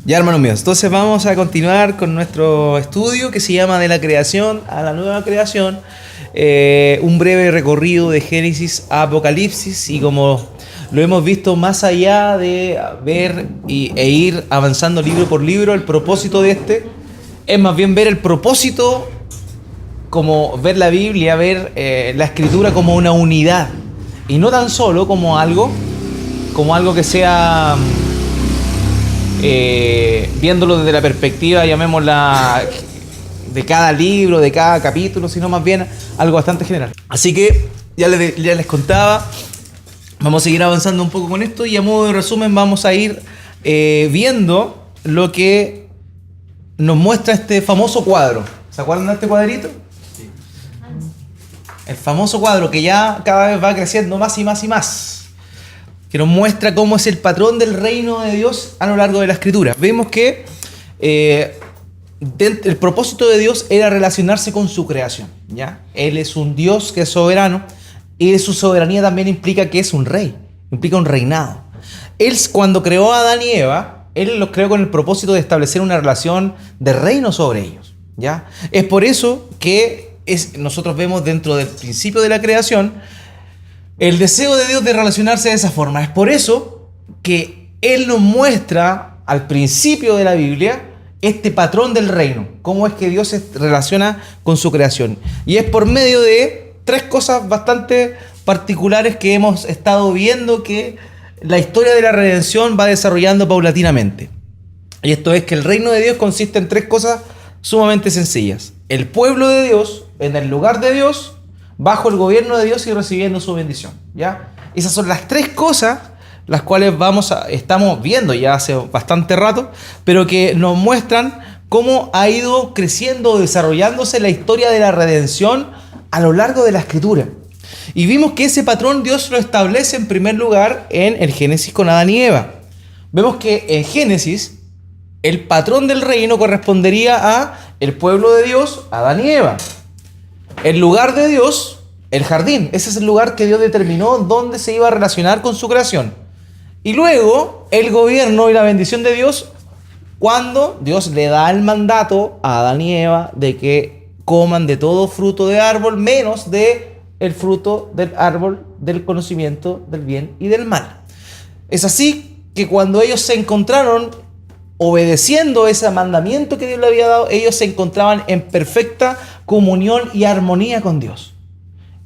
Ya, hermanos míos, entonces vamos a continuar con nuestro estudio que se llama De la creación a la nueva creación. Un breve recorrido de Génesis a Apocalipsis, y como lo hemos visto, más allá de ver e ir avanzando libro por libro, el propósito de este es más bien ver el propósito, como ver la Biblia, ver la Escritura como una unidad, y no tan solo como algo que sea... viéndolo desde la perspectiva, llamémosla, de cada libro, de cada capítulo, sino más bien algo bastante general. Así que ya les contaba, vamos a seguir avanzando un poco con esto, y a modo de resumen vamos a ir viendo lo que nos muestra este famoso cuadro. ¿Se acuerdan de este cuadrito? Sí. El famoso cuadro que ya cada vez va creciendo más y más y más, que nos muestra cómo es el patrón del reino de Dios a lo largo de la Escritura. Vemos que el propósito de Dios era relacionarse con su creación, ¿ya? Él es un Dios que es soberano, y su soberanía también implica que es un rey, implica un reinado. Él, cuando creó a Adán y Eva, Él los creó con el propósito de establecer una relación de reino sobre ellos, ¿ya? Es por eso que nosotros vemos dentro del principio de la creación el deseo de Dios de relacionarse de esa forma. Es por eso que Él nos muestra al principio de la Biblia este patrón del reino, cómo es que Dios se relaciona con su creación. Y es por medio de tres cosas bastante particulares que hemos estado viendo que la historia de la redención va desarrollando paulatinamente. Y esto es que el reino de Dios consiste en tres cosas sumamente sencillas: el pueblo de Dios en el lugar de Dios, bajo el gobierno de Dios y recibiendo su bendición, ¿ya? Esas son las tres cosas las cuales estamos viendo ya hace bastante rato, pero que nos muestran cómo ha ido creciendo, desarrollándose la historia de la redención a lo largo de la Escritura. Y vimos que ese patrón Dios lo establece en primer lugar en el Génesis con Adán y Eva. Vemos que en Génesis el patrón del reino correspondería a el pueblo de Dios, Adán y Eva. El lugar de Dios, el jardín. Ese es el lugar que Dios determinó donde se iba a relacionar con su creación. Y luego el gobierno y la bendición de Dios, cuando Dios le da el mandato a Adán y Eva de que coman de todo fruto de árbol, menos de el fruto del árbol del conocimiento del bien y del mal. Es así que cuando ellos se encontraron obedeciendo ese mandamiento que Dios le había dado, ellos se encontraban en perfecta comunión y armonía con Dios.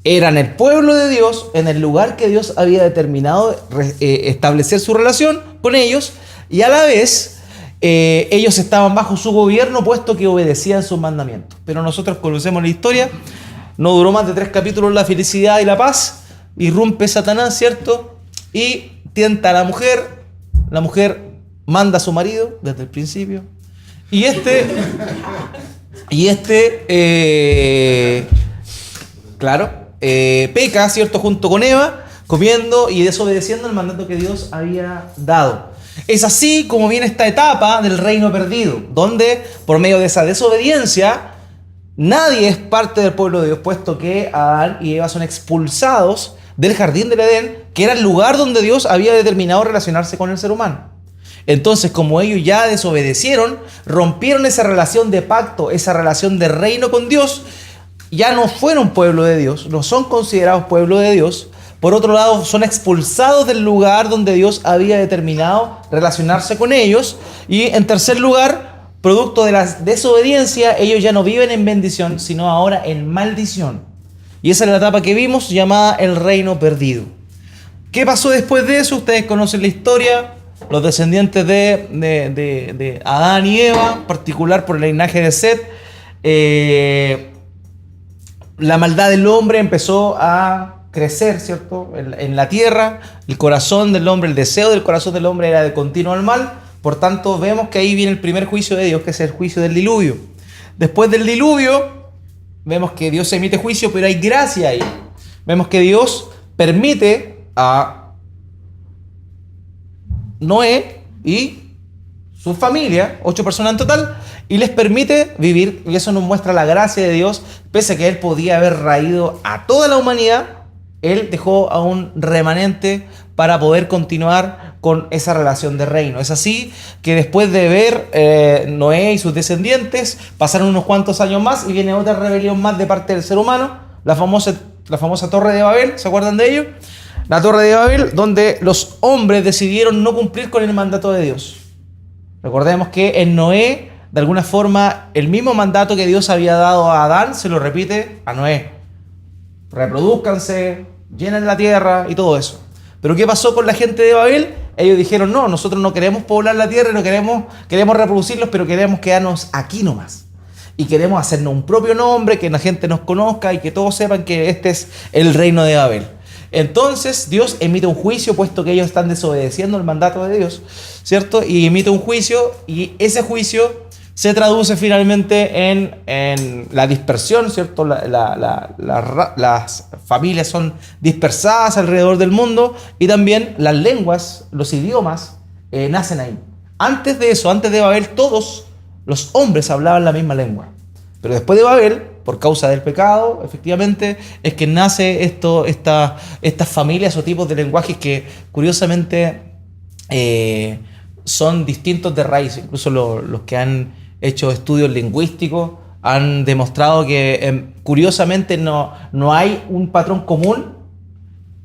Eran el pueblo de Dios en el lugar que Dios había determinado establecer su relación con ellos, y a la vez ellos estaban bajo su gobierno, puesto que obedecían sus mandamientos. Pero nosotros conocemos la historia. No duró más de 3 capítulos la felicidad y la paz. Irrumpe Satanás, ¿cierto? Y tienta a la mujer. La mujer manda a su marido desde el principio. Y peca, ¿cierto? Junto con Eva, comiendo y desobedeciendo el mandato que Dios había dado. Es así como viene esta etapa del reino perdido, donde por medio de esa desobediencia nadie es parte del pueblo de Dios, puesto que Adán y Eva son expulsados del jardín del Edén, que era el lugar donde Dios había determinado relacionarse con el ser humano. Entonces, como ellos ya desobedecieron, rompieron esa relación de pacto, esa relación de reino con Dios, ya no fueron pueblo de Dios, no son considerados pueblo de Dios. Por otro lado, son expulsados del lugar donde Dios había determinado relacionarse con ellos. Y en tercer lugar, producto de la desobediencia, ellos ya no viven en bendición, sino ahora en maldición. Y esa es la etapa que vimos, llamada el reino perdido. ¿Qué pasó después de eso? Ustedes conocen la historia. Los descendientes de Adán y Eva, en particular por el linaje de Set, la maldad del hombre empezó a crecer, ¿cierto? En la tierra. El corazón del hombre, el deseo del corazón del hombre era de continuo al mal. Por tanto, vemos que ahí viene el primer juicio de Dios, que es el juicio del diluvio. Después del diluvio, vemos que Dios emite juicio, pero hay gracia ahí. Vemos que Dios permite a Noé y su familia, 8 personas en total, y les permite vivir, y eso nos muestra la gracia de Dios. Pese a que Él podía haber raído a toda la humanidad, Él dejó a un remanente para poder continuar con esa relación de reino. Es así que después de ver Noé y sus descendientes, pasaron unos cuantos años más y viene otra rebelión más de parte del ser humano, la famosa Torre de Babel, ¿se acuerdan de ello? La Torre de Babel, donde los hombres decidieron no cumplir con el mandato de Dios. Recordemos que en Noé, de alguna forma, el mismo mandato que Dios había dado a Adán, se lo repite a Noé. Reproduzcanse, llenen la tierra y todo eso. Pero ¿qué pasó con la gente de Babel? Ellos dijeron, no, nosotros no queremos poblar la tierra, no queremos reproducirlos, pero queremos quedarnos aquí nomás. Y queremos hacernos un propio nombre, que la gente nos conozca y que todos sepan que este es el reino de Babel. Entonces Dios emite un juicio, puesto que ellos están desobedeciendo el mandato de Dios, ¿cierto? Y emite un juicio, y ese juicio se traduce finalmente en la dispersión, ¿cierto? Las familias son dispersadas alrededor del mundo, y también las lenguas, los idiomas, nacen ahí. Antes de eso, antes de Babel, todos los hombres hablaban la misma lengua. Pero después de Babel, por causa del pecado, efectivamente, es que nace estas familias o tipos de lenguajes que, curiosamente, son distintos de raíz. Incluso los que han hecho estudios lingüísticos han demostrado que, curiosamente, no hay un patrón común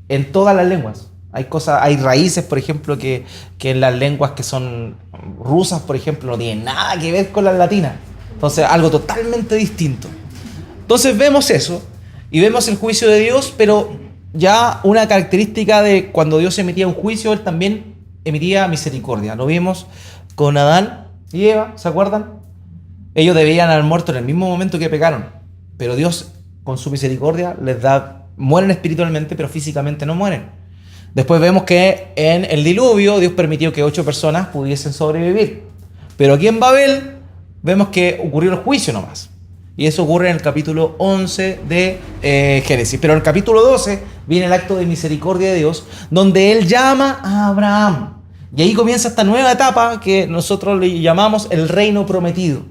en todas las lenguas. Hay raíces, por ejemplo, que en las lenguas que son rusas, por ejemplo, no tienen nada que ver con las latinas. Entonces, algo totalmente distinto. Entonces vemos eso, y vemos el juicio de Dios, pero ya una característica de cuando Dios emitía un juicio, Él también emitía misericordia. Lo vimos con Adán y Eva, ¿se acuerdan? Ellos debían haber muerto en el mismo momento que pecaron, pero Dios, con su misericordia, mueren espiritualmente, pero físicamente no mueren. Después vemos que en el diluvio Dios permitió que 8 personas pudiesen sobrevivir. Pero aquí en Babel vemos que ocurrió el juicio nomás. Y eso ocurre en el capítulo 11 de Génesis. Pero en el capítulo 12 viene el acto de misericordia de Dios, donde Él llama a Abraham. Y ahí comienza esta nueva etapa que nosotros le llamamos el reino prometido.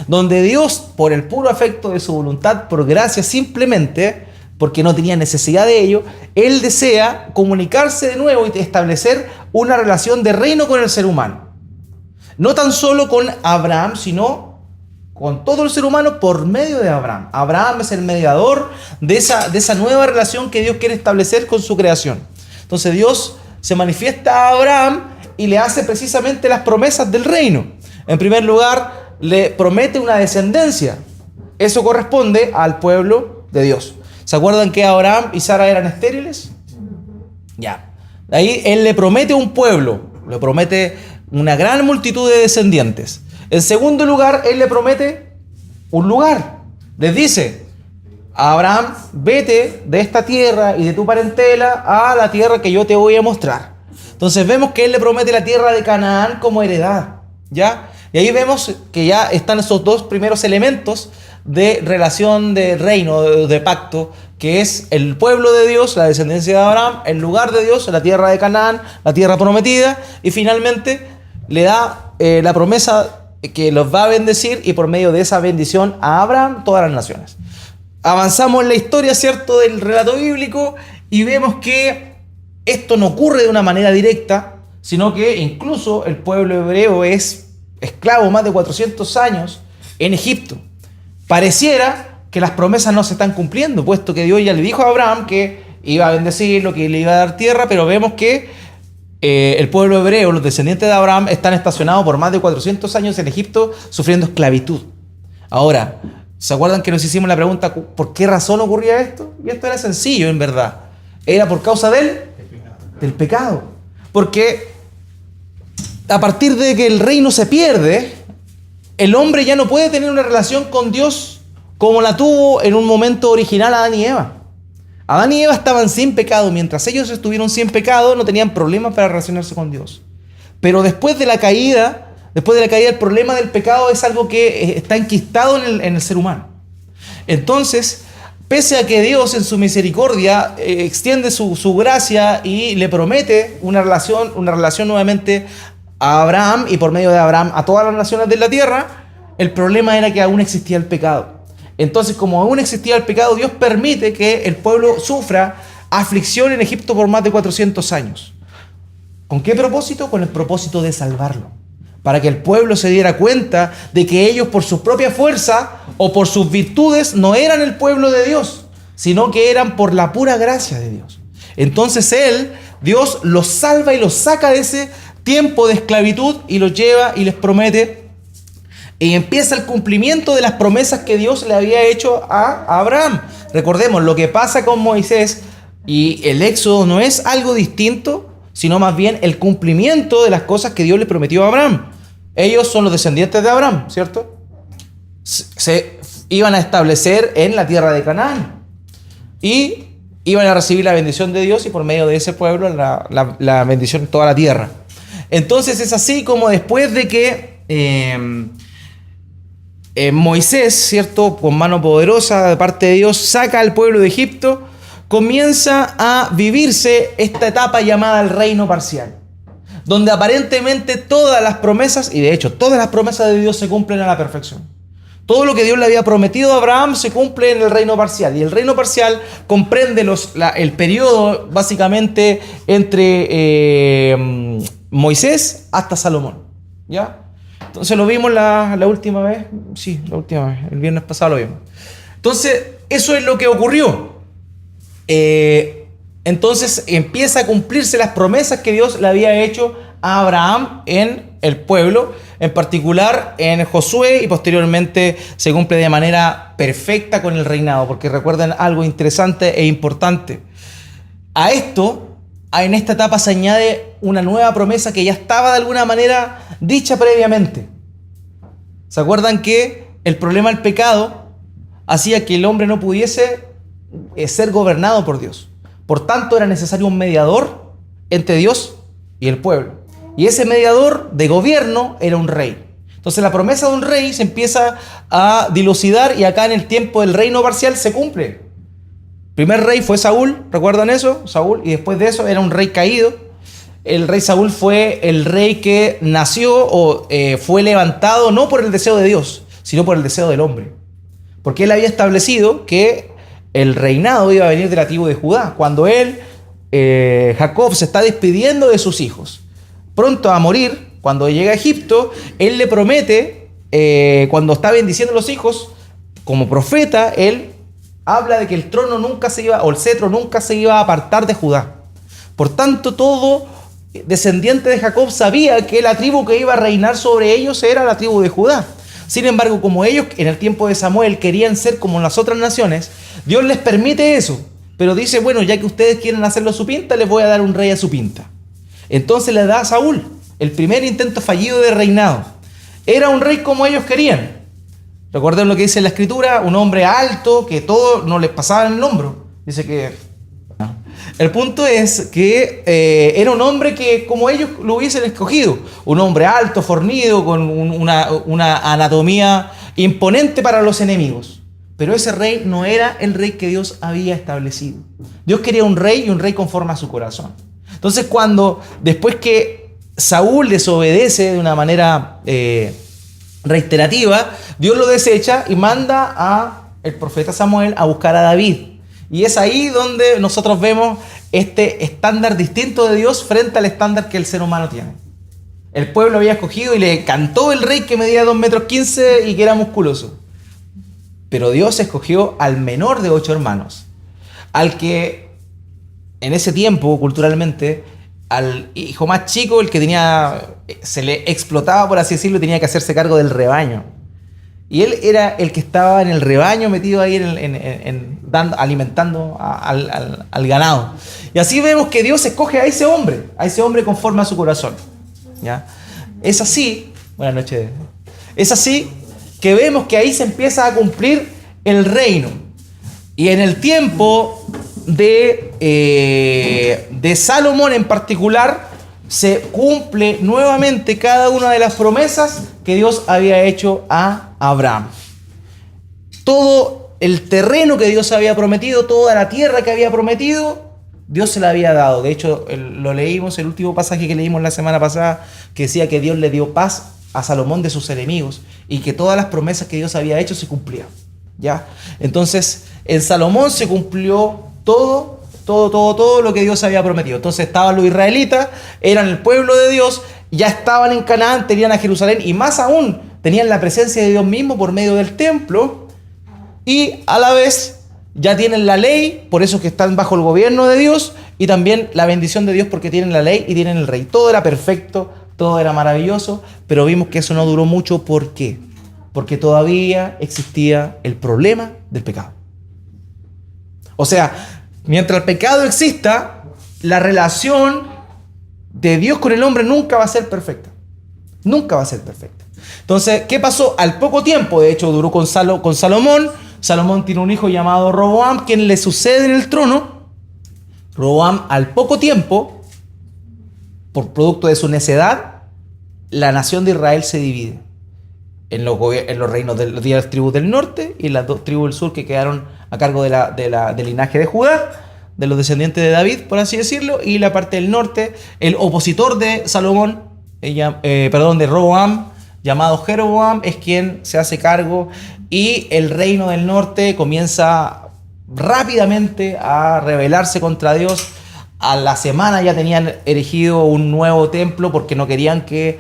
Donde Dios, por el puro afecto de su voluntad, por gracia simplemente, porque no tenía necesidad de ello, Él desea comunicarse de nuevo y establecer una relación de reino con el ser humano. No tan solo con Abraham, sino con todo el ser humano por medio de Abraham. Abraham es el mediador de esa nueva relación que Dios quiere establecer con su creación. Entonces Dios se manifiesta a Abraham y le hace precisamente las promesas del reino. En primer lugar, le promete una descendencia. Eso corresponde al pueblo de Dios. ¿Se acuerdan que Abraham y Sara eran estériles? Ya. De ahí Él le promete un pueblo, le promete una gran multitud de descendientes. En segundo lugar, Él le promete un lugar. Les dice a Abraham, vete de esta tierra y de tu parentela a la tierra que yo te voy a mostrar. Entonces vemos que Él le promete la tierra de Canaán como heredad, ¿ya? Y ahí vemos que ya están esos dos primeros elementos de relación de reino, de pacto, que es el pueblo de Dios, la descendencia de Abraham, el lugar de Dios, la tierra de Canaán, la tierra prometida, y finalmente le da la promesa que los va a bendecir, y por medio de esa bendición a Abraham todas las naciones. Avanzamos en la historia, ¿cierto?, del relato bíblico, y vemos que esto no ocurre de una manera directa, sino que incluso el pueblo hebreo es esclavo más de 400 años en Egipto. Pareciera que las promesas no se están cumpliendo, puesto que Dios ya le dijo a Abraham que iba a bendecirlo, que le iba a dar tierra, pero vemos que el pueblo hebreo, los descendientes de Abraham, están estacionados por más de 400 años en Egipto sufriendo esclavitud. Ahora, ¿se acuerdan que nos hicimos la pregunta por qué razón ocurría esto? Y esto era sencillo, en verdad. Era por causa del pecado. Porque a partir de que el reino se pierde, el hombre ya no puede tener una relación con Dios como la tuvo en un momento original Adán y Eva. Adán y Eva estaban sin pecado. Mientras ellos estuvieron sin pecado, no tenían problemas para relacionarse con Dios. Pero después de la caída, el problema del pecado es algo que está enquistado en el ser humano. Entonces, pese a que Dios en su misericordia extiende su gracia y le promete una relación nuevamente a Abraham, y por medio de Abraham a todas las naciones de la tierra, el problema era que aún existía el pecado. Entonces, como aún existía el pecado, Dios permite que el pueblo sufra aflicción en Egipto por más de 400 años. ¿Con qué propósito? Con el propósito de salvarlo. Para que el pueblo se diera cuenta de que ellos por su propia fuerza o por sus virtudes no eran el pueblo de Dios, sino que eran por la pura gracia de Dios. Entonces Dios los salva y los saca de ese tiempo de esclavitud y los lleva y les promete. Y empieza el cumplimiento de las promesas que Dios le había hecho a Abraham. Recordemos, lo que pasa con Moisés y el Éxodo no es algo distinto, sino más bien el cumplimiento de las cosas que Dios le prometió a Abraham. Ellos son los descendientes de Abraham, ¿cierto? Se iban a establecer en la tierra de Canaán y iban a recibir la bendición de Dios y por medio de ese pueblo la bendición de toda la tierra. Entonces es así como después de que Moisés, ¿cierto?, con mano poderosa de parte de Dios, saca al pueblo de Egipto, comienza a vivirse esta etapa llamada el reino parcial, donde aparentemente todas las promesas, y de hecho todas las promesas de Dios se cumplen a la perfección. Todo lo que Dios le había prometido a Abraham se cumple en el reino parcial. Y el reino parcial comprende el periodo básicamente entre Moisés hasta Salomón. ¿Ya? Entonces lo vimos la última vez. Sí, la última vez. El viernes pasado lo vimos. Entonces, eso es lo que ocurrió. Entonces empieza a cumplirse las promesas que Dios le había hecho a Abraham en el pueblo, en particular en Josué, y posteriormente se cumple de manera perfecta con el reinado, porque recuerden algo interesante e importante. A esto, en esta etapa se añade una nueva promesa que ya estaba de alguna manera dicha previamente. ¿Se acuerdan que el problema del pecado hacía que el hombre no pudiese ser gobernado por Dios? Por tanto, era necesario un mediador entre Dios y el pueblo. Y ese mediador de gobierno era un rey. Entonces la promesa de un rey se empieza a dilucidar y acá en el tiempo del reino parcial se cumple. El primer rey fue Saúl, ¿recuerdan eso? Saúl, y después de eso era un rey caído. El rey Saúl fue el rey que nació o fue levantado no por el deseo de Dios, sino por el deseo del hombre. Porque él había establecido que el reinado iba a venir de la tribu de Judá. Cuando Jacob se está despidiendo de sus hijos, pronto a morir, cuando llega a Egipto, él le promete, cuando está bendiciendo a los hijos, como profeta, él habla de que el trono nunca se iba, o el cetro nunca se iba a apartar de Judá. Por tanto, todo descendiente de Jacob sabía que la tribu que iba a reinar sobre ellos era la tribu de Judá. Sin embargo, como ellos en el tiempo de Samuel querían ser como las otras naciones, Dios les permite eso, pero dice, bueno, ya que ustedes quieren hacerlo a su pinta, les voy a dar un rey a su pinta. Entonces le da a Saúl el primer intento fallido de reinado. Era un rey como ellos querían. Recuerden lo que dice la escritura, un hombre alto que todo no les pasaba en el hombro. Dice que... El punto es que era un hombre que como ellos lo hubiesen escogido. Un hombre alto, fornido, con una anatomía imponente para los enemigos. Pero ese rey no era el rey que Dios había establecido. Dios quería un rey y un rey conforme a su corazón. Entonces después que Saúl desobedece de una manera reiterativa, Dios lo desecha y manda a el profeta Samuel a buscar a David. Y es ahí donde nosotros vemos este estándar distinto de Dios frente al estándar que el ser humano tiene. El pueblo había escogido y le cantó el rey que medía 2,15 metros y que era musculoso. Pero Dios escogió al menor de 8 hermanos, al que en ese tiempo, culturalmente, al hijo más chico, el que se le explotaba, por así decirlo, tenía que hacerse cargo del rebaño. Y él era el que estaba en el rebaño, metido ahí alimentando al ganado. Y así vemos que Dios escoge a ese hombre conforme a su corazón. ¿Ya? Es así, buenas noches, es así que vemos que ahí se empieza a cumplir el reino. Y en el tiempo de Salomón en particular, se cumple nuevamente cada una de las promesas que Dios había hecho a Abraham. Todo el terreno que Dios había prometido, toda la tierra que había prometido, Dios se la había dado. De hecho, lo leímos, el último pasaje que leímos la semana pasada, que decía que Dios le dio paz a Salomón de sus enemigos y que todas las promesas que Dios había hecho se cumplían. ¿Ya? Entonces, en Salomón se cumplió todo Todo lo que Dios había prometido. Entonces estaban los israelitas, eran el pueblo de Dios, ya estaban en Canaán, tenían a Jerusalén y más aún tenían la presencia de Dios mismo por medio del templo y a la vez ya tienen la ley, por eso es que están bajo el gobierno de Dios y también la bendición de Dios porque tienen la ley y tienen el rey. Todo era perfecto, todo era maravilloso, pero vimos que eso no duró mucho. ¿Por qué? Porque todavía existía el problema del pecado. O sea, mientras el pecado exista, la relación de Dios con el hombre nunca va a ser perfecta. Nunca va a ser perfecta. Entonces, ¿qué pasó? Al poco tiempo, de hecho, duró con Salomón. Salomón tiene un hijo llamado Roboam, quien le sucede en el trono. Roboam, al poco tiempo, por producto de su necedad, la nación de Israel se divide en los reinos de las 10 tribus del norte y las 2 tribus del sur que quedaron a cargo del linaje de Judá, de los descendientes de David, por así decirlo, y la parte del norte, el opositor de Salomón, de Roboam, llamado Jeroboam, es quien se hace cargo y el reino del norte comienza rápidamente a rebelarse contra Dios. A la semana ya tenían erigido un nuevo templo porque no querían que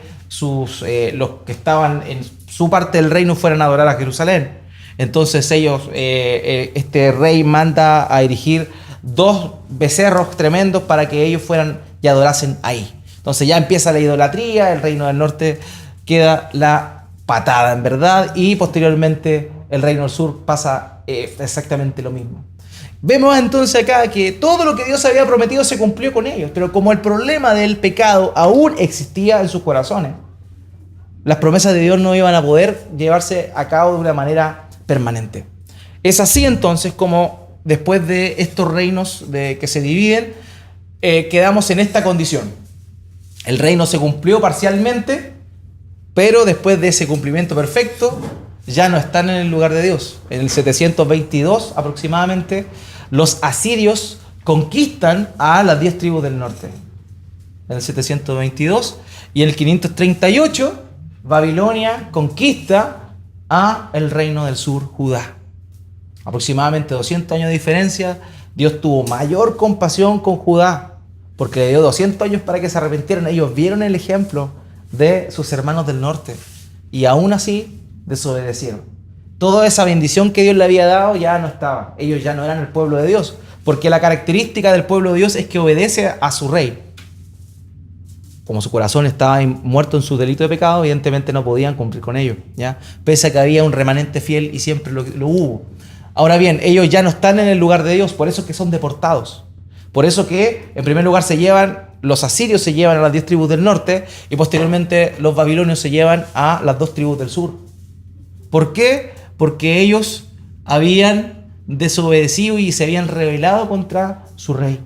los que estaban en su parte del reino fueran a adorar a Jerusalén. Entonces este rey manda a erigir 2 becerros tremendos para que ellos fueran y adorasen ahí. Entonces ya empieza la idolatría, el reino del norte queda la patada en verdad y posteriormente el reino del sur pasa exactamente lo mismo. Vemos entonces acá que todo lo que Dios había prometido se cumplió con ellos, pero como el problema del pecado aún existía en sus corazones, las promesas de Dios no iban a poder llevarse a cabo de una manera permanente. Es así entonces como después de estos reinos que se dividen, quedamos en esta condición. El reino se cumplió parcialmente, pero después de ese cumplimiento perfecto, ya no están en el lugar de Dios. En el 722 aproximadamente, los asirios conquistan a las 10 tribus del norte. En el 722 y en el 538, Babilonia conquista a el reino del sur, Judá. Aproximadamente 200 años de diferencia. Dios tuvo mayor compasión con Judá, porque le dio 200 años para que se arrepintieran. Ellos vieron el ejemplo de sus hermanos del norte y aún así desobedecieron. Toda esa bendición que Dios le había dado ya no estaba. Ellos ya no eran el pueblo de Dios, porque la característica del pueblo de Dios es que obedece a su rey. Como su corazón estaba muerto en su delito de pecado, evidentemente no podían cumplir con ello, ¿ya? Pese a que había un remanente fiel y siempre lo hubo. Ahora bien, ellos ya no están en el lugar de Dios, por eso es que son deportados. Por eso que en primer lugar los asirios se llevan a las 10 tribus del norte y posteriormente los babilonios se llevan a las 2 tribus del sur. ¿Por qué? Porque ellos habían desobedecido y se habían rebelado contra su rey.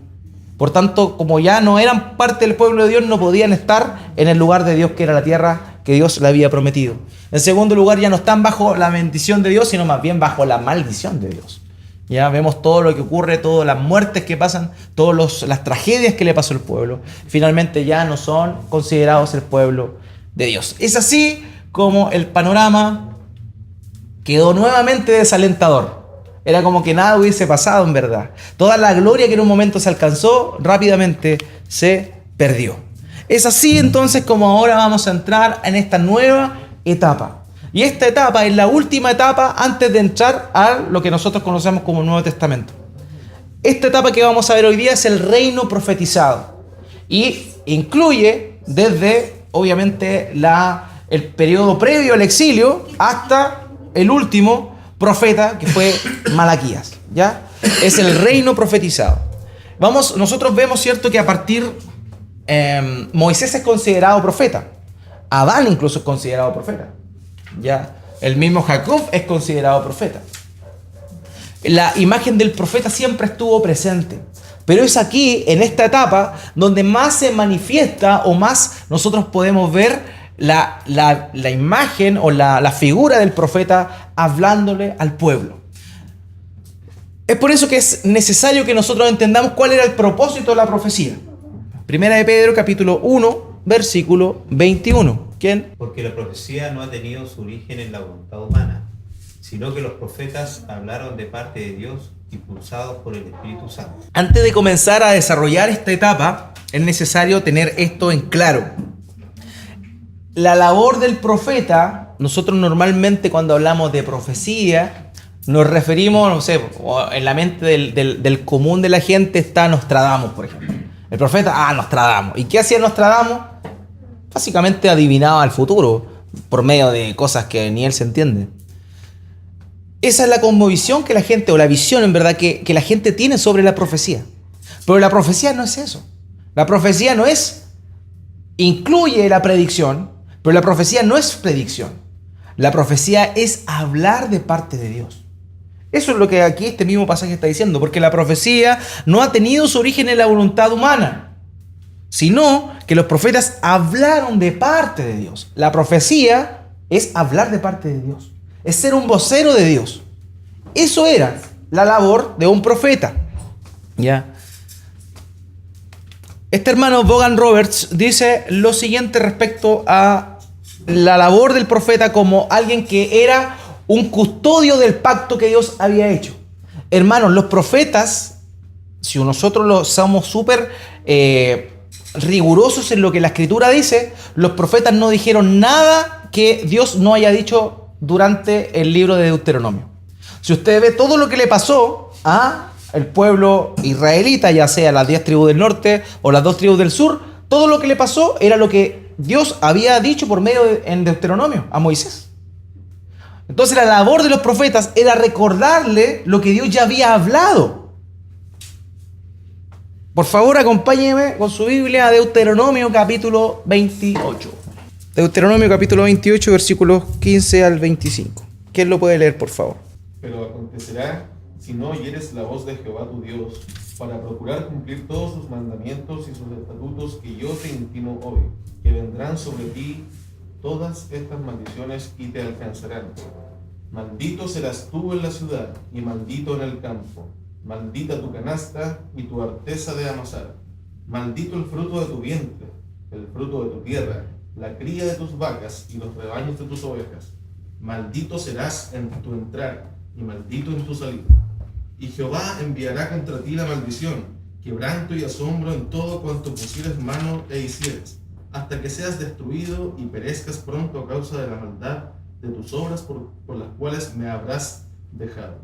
Por tanto, como ya no eran parte del pueblo de Dios, no podían estar en el lugar de Dios, que era la tierra que Dios le había prometido. En segundo lugar, ya no están bajo la bendición de Dios, sino más bien bajo la maldición de Dios. Ya vemos todo lo que ocurre, todas las muertes que pasan, todas las tragedias que le pasó al pueblo. Finalmente ya no son considerados el pueblo de Dios. Es así como el panorama quedó nuevamente desalentador. Era como que nada hubiese pasado en verdad. Toda la gloria que en un momento se alcanzó, rápidamente se perdió. Es así entonces como ahora vamos a entrar en esta nueva etapa. Y esta etapa es la última etapa antes de entrar a lo que nosotros conocemos como el Nuevo Testamento. Esta etapa que vamos a ver hoy día es el reino profetizado. Y incluye desde, obviamente, el periodo previo al exilio hasta el último profeta, que fue Malaquías, ¿ya? Es el reino profetizado. Nosotros vemos, ¿cierto?, que a partir Moisés es considerado profeta. Adán incluso es considerado profeta, ¿ya? El mismo Jacob es considerado profeta. La imagen del profeta siempre estuvo presente, pero es aquí, en esta etapa, donde más se manifiesta o más nosotros podemos ver la imagen o la figura del profeta hablándole al pueblo. Es por eso que es necesario que nosotros entendamos cuál era el propósito de la profecía. Primera de Pedro, capítulo 1, versículo 21. ¿Quién? Porque la profecía no ha tenido su origen en la voluntad humana, sino que los profetas hablaron de parte de Dios, impulsados por el Espíritu Santo. Antes de comenzar a desarrollar esta etapa, es necesario tener esto en claro. La labor del profeta, nosotros normalmente cuando hablamos de profecía, nos referimos, no sé, en la mente del común de la gente está Nostradamus, por ejemplo. El profeta, Nostradamus. ¿Y qué hacía Nostradamus? Básicamente adivinaba el futuro por medio de cosas que ni él se entiende. Esa es la cosmovisión que la gente, o la visión en verdad, que la gente tiene sobre la profecía. Pero la profecía no es eso. La profecía no es, incluye la predicción, pero la profecía no es predicción. La profecía es hablar de parte de Dios. Eso es lo que aquí este mismo pasaje está diciendo, porque la profecía no ha tenido su origen en la voluntad humana, sino que los profetas hablaron de parte de Dios. La profecía es hablar de parte de Dios, es ser un vocero de Dios. Eso era la labor de un profeta. ¿Ya? Este hermano Vaughan Roberts dice lo siguiente respecto a la labor del profeta como alguien que era un custodio del pacto que Dios había hecho. Hermanos, los profetas, si nosotros somos súper rigurosos en lo que la Escritura dice, los profetas no dijeron nada que Dios no haya dicho durante el libro de Deuteronomio. Si usted ve todo lo que le pasó a el pueblo israelita, ya sea las 10 tribus del norte o las 2 tribus del sur, todo lo que le pasó era lo que Dios había dicho por medio en Deuteronomio a Moisés. Entonces la labor de los profetas era recordarle lo que Dios ya había hablado. Por favor, acompáñeme con su Biblia a Deuteronomio capítulo 28. Deuteronomio capítulo 28, versículos 15 al 25. ¿Quién lo puede leer, por favor? Pero acontecerá, si no oyeres la voz de Jehová tu Dios, para procurar cumplir todos sus mandamientos y sus estatutos que yo te intimo hoy, que vendrán sobre ti todas estas maldiciones y te alcanzarán. Maldito serás tú en la ciudad y maldito en el campo. Maldita tu canasta y tu arteza de amasar. Maldito el fruto de tu vientre, el fruto de tu tierra, la cría de tus vacas y los rebaños de tus ovejas. Maldito serás en tu entrar y maldito en tu salida. Y Jehová enviará contra ti la maldición, quebranto y asombro en todo cuanto pusieres mano e hicieres, hasta que seas destruido y perezcas pronto a causa de la maldad de tus obras por las cuales me habrás dejado.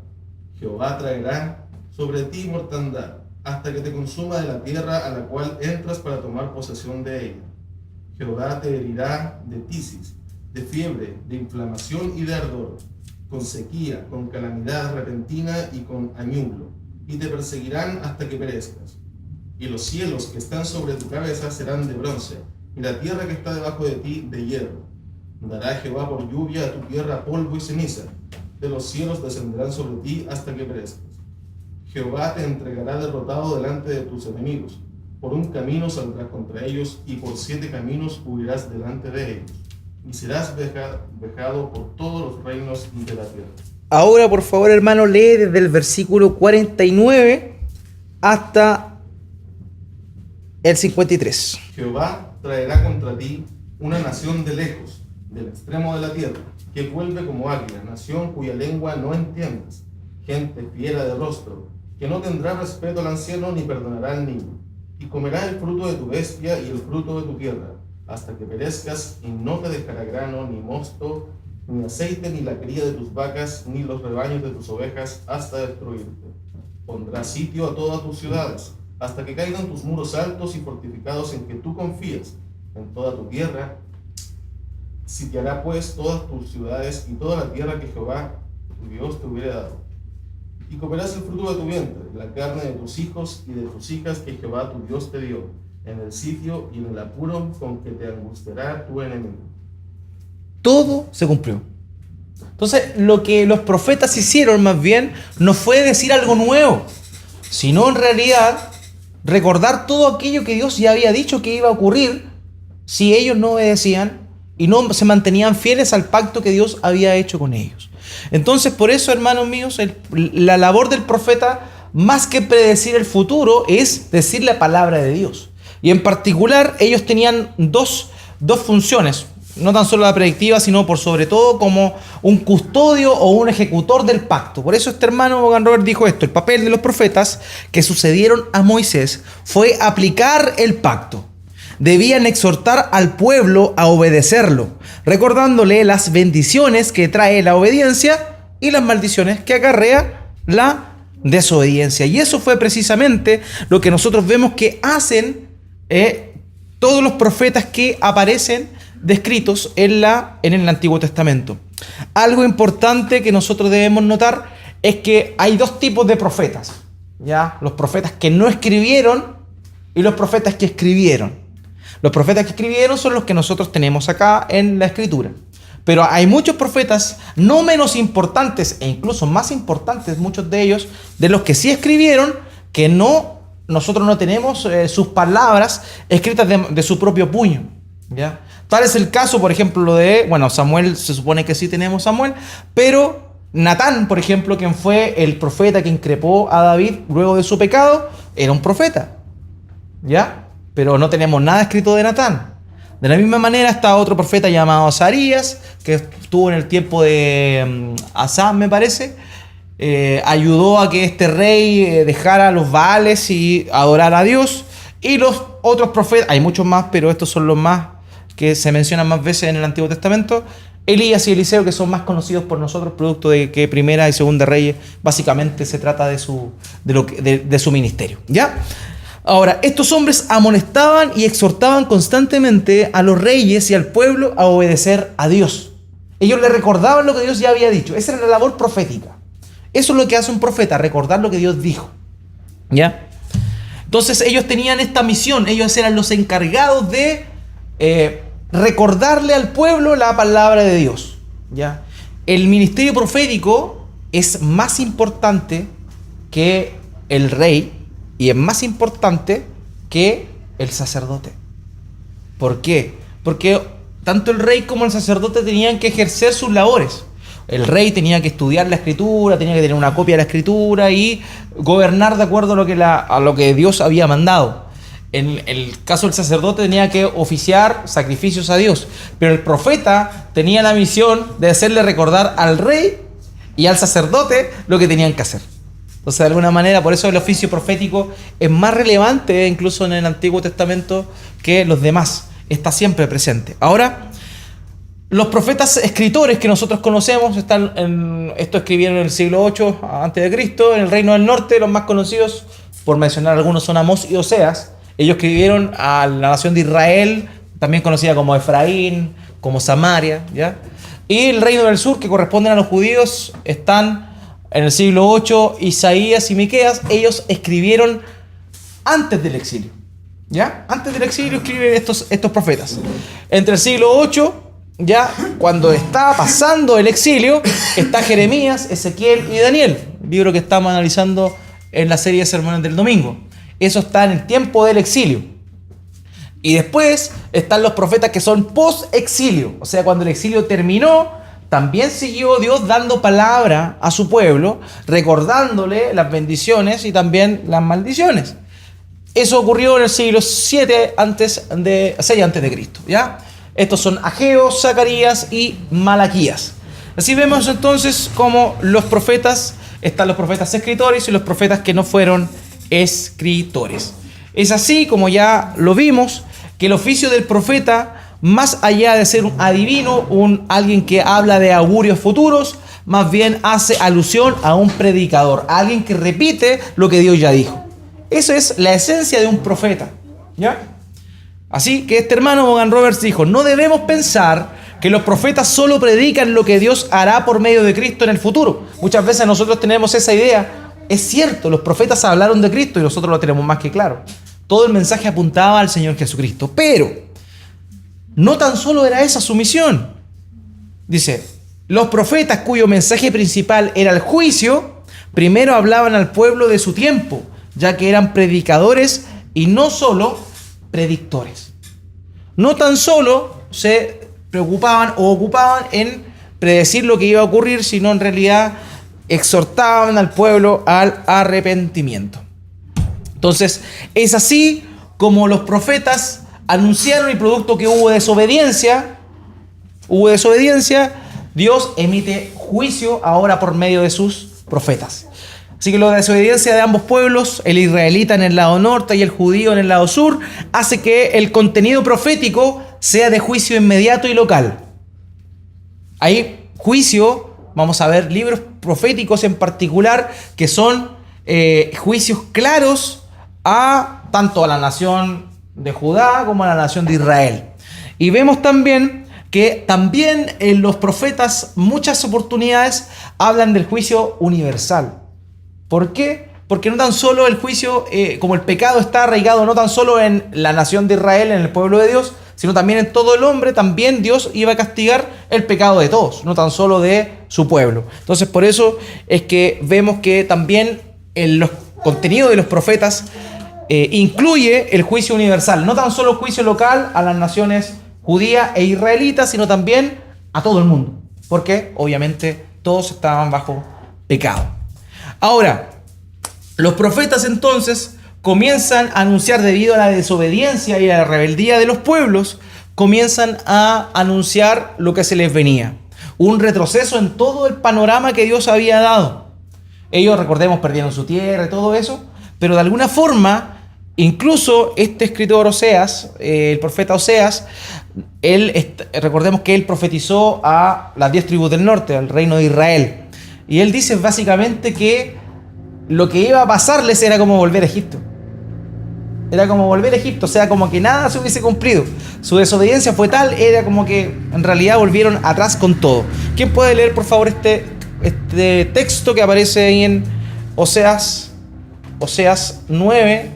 Jehová traerá sobre ti mortandad, hasta que te consuma de la tierra a la cual entras para tomar posesión de ella. Jehová te herirá de tisis, de fiebre, de inflamación y de ardor, con sequía, con calamidad repentina y con añublo, y te perseguirán hasta que perezcas. Y los cielos que están sobre tu cabeza serán de bronce, y la tierra que está debajo de ti de hierro. Dará Jehová por lluvia a tu tierra polvo y ceniza, de los cielos descenderán sobre ti hasta que perezcas. Jehová te entregará derrotado delante de tus enemigos, por un camino saldrás contra ellos, y por 7 caminos huirás delante de ellos, y serás vejado por todos los reinos de la tierra. Ahora, por favor, hermano, lee desde el versículo 49 hasta el 53. Jehová traerá contra ti una nación de lejos, del extremo de la tierra, que vuelve como águila, nación cuya lengua no entiendes, gente fiera de rostro, que no tendrá respeto al anciano ni perdonará al niño, y comerá el fruto de tu bestia y el fruto de tu tierra, hasta que perezcas, y no te dejará grano, ni mosto, ni aceite, ni la cría de tus vacas, ni los rebaños de tus ovejas, hasta destruirte. Pondrá sitio a todas tus ciudades, hasta que caigan tus muros altos y fortificados en que tú confías, en toda tu tierra. Sitiará pues todas tus ciudades y toda la tierra que Jehová, tu Dios, te hubiera dado. Y comerás el fruto de tu vientre, la carne de tus hijos y de tus hijas que Jehová tu Dios te dio, en el sitio y en el apuro con que te angustiará tu enemigo. Todo se cumplió. Entonces, lo que los profetas hicieron más bien no fue decir algo nuevo, sino en realidad recordar todo aquello que Dios ya había dicho que iba a ocurrir si ellos no obedecían y no se mantenían fieles al pacto que Dios había hecho con ellos. Entonces, por eso, hermanos míos, la labor del profeta, más que predecir el futuro, es decir la palabra de Dios. Y en particular, ellos tenían dos funciones. no tan solo la predictiva, sino por sobre todo como un custodio o un ejecutor del pacto. Por eso este hermano Vaughan Roberts dijo esto: el papel de los profetas que sucedieron a Moisés fue aplicar el pacto. Debían exhortar al pueblo a obedecerlo, recordándole las bendiciones que trae la obediencia y las maldiciones que acarrea la desobediencia. Y eso fue precisamente lo que nosotros vemos que hacen todos los profetas que aparecen descritos en el Antiguo Testamento. Algo importante que nosotros debemos notar es que hay dos tipos de profetas, ¿ya? Los profetas que no escribieron y los profetas que escribieron. Los profetas que escribieron son los que nosotros tenemos acá en la Escritura. Pero hay muchos profetas no menos importantes e incluso más importantes, muchos de ellos, de los que sí escribieron, que nosotros no tenemos sus palabras escritas de su propio puño, ¿ya? Tal es el caso, por ejemplo, Samuel, se supone que sí tenemos Samuel, pero Natán, por ejemplo, quien fue el profeta que increpó a David luego de su pecado, era un profeta, ¿ya? Pero no tenemos nada escrito de Natán. De la misma manera está otro profeta llamado Azarías, que estuvo en el tiempo de Asa, me parece. Ayudó a que este rey dejara los Baales y adorara a Dios. Y los otros profetas, hay muchos más, pero estos son los más que se mencionan más veces en el Antiguo Testamento. Elías y Eliseo, que son más conocidos por nosotros, producto de que Primera y Segunda Reyes básicamente se trata de su ministerio, ¿ya? Ahora, estos hombres amonestaban y exhortaban constantemente a los reyes y al pueblo a obedecer a Dios. Ellos le recordaban lo que Dios ya había dicho. Esa era la labor profética. Eso es lo que hace un profeta, recordar lo que Dios dijo, ¿ya? Entonces ellos tenían esta misión. Ellos eran los encargados de recordarle al pueblo la palabra de Dios, ¿ya? El ministerio profético es más importante que el rey y es más importante que el sacerdote. ¿Por qué? Porque tanto el rey como el sacerdote tenían que ejercer sus labores. El rey tenía que estudiar la Escritura, tenía que tener una copia de la Escritura y gobernar de acuerdo a lo que Dios había mandado. En el caso del sacerdote tenía que oficiar sacrificios a Dios, pero el profeta tenía la misión de hacerle recordar al rey y al sacerdote lo que tenían que hacer. Entonces, de alguna manera, por eso el oficio profético es más relevante incluso en el Antiguo Testamento que los demás. Está siempre presente. Ahora, los profetas escritores que nosotros conocemos, esto escribieron en el siglo VIII a.C., en el Reino del Norte. Los más conocidos, por mencionar algunos, son Amós y Oseas. Ellos escribieron a la nación de Israel, también conocida como Efraín, como Samaria, ¿ya? Y el Reino del Sur, que corresponden a los judíos, están en el siglo VIII, Isaías y Miqueas. Ellos escribieron antes del exilio, ¿ya? Antes del exilio escriben estos profetas. Entre el siglo VIII, ya cuando está pasando el exilio, está Jeremías, Ezequiel y Daniel, libro que estamos analizando en la serie de sermones del domingo. Eso está en el tiempo del exilio. Y después están los profetas que son post-exilio, o sea, cuando el exilio terminó, también siguió Dios dando palabra a su pueblo, recordándole las bendiciones y también las maldiciones. Eso ocurrió en el siglo 6 antes de Cristo, ¿ya? Estos son Ageo, Zacarías y Malaquías. Así vemos entonces cómo los profetas, están los profetas escritores y los profetas que no fueron escritores. Es así, como ya lo vimos, que el oficio del profeta, más allá de ser un adivino, alguien que habla de augurios futuros, más bien hace alusión a un predicador, a alguien que repite lo que Dios ya dijo. Esa es la esencia de un profeta, ¿ya? Así que este hermano Vaughan Roberts dijo: no debemos pensar que los profetas solo predican lo que Dios hará por medio de Cristo en el futuro. Muchas veces nosotros tenemos esa idea. Es cierto, los profetas hablaron de Cristo y nosotros lo tenemos más que claro. Todo el mensaje apuntaba al Señor Jesucristo, pero no tan solo era esa su misión. Dice, los profetas cuyo mensaje principal era el juicio, primero hablaban al pueblo de su tiempo, ya que eran predicadores y no solo predictores. No tan solo se preocupaban o ocupaban en predecir lo que iba a ocurrir, sino en realidad exhortaban al pueblo al arrepentimiento. Entonces, es así como los profetas anunciaron, y producto que hubo desobediencia, Hubo desobediencia, Dios emite juicio ahora por medio de sus profetas. Así que la desobediencia de ambos pueblos, el israelita en el lado norte y el judío en el lado sur, hace que el contenido profético sea de juicio inmediato y local. Hay juicio, vamos a ver libros proféticos en particular, que son juicios claros a tanto a la nación de Judá como a la nación de Israel. Y vemos también que también en los profetas muchas oportunidades hablan del juicio universal. ¿Por qué? Porque no tan solo el juicio, como el pecado está arraigado no tan solo en la nación de Israel, en el pueblo de Dios, sino también en todo el hombre, también Dios iba a castigar el pecado de todos, no tan solo de su pueblo. Entonces por eso es que vemos que también en los contenidos de los profetas incluye el juicio universal, no tan solo el juicio local a las naciones judías e israelitas, sino también a todo el mundo, porque obviamente todos estaban bajo pecado. Ahora, los profetas entonces comienzan a anunciar, debido a la desobediencia y a la rebeldía de los pueblos, comienzan a anunciar lo que se les venía. Un retroceso en todo el panorama que Dios había dado. Ellos, recordemos, perdieron su tierra y todo eso, pero de alguna forma, incluso este escritor Oseas, el profeta Oseas, recordemos que él profetizó a las 10 tribus del norte, al reino de Israel. Y él dice básicamente que lo que iba a pasarles era como volver a Egipto. Era como volver a Egipto, o sea, como que nada se hubiese cumplido. Su desobediencia fue tal, era como que en realidad volvieron atrás con todo. ¿Quién puede leer, por favor, este texto que aparece ahí en Oseas 9,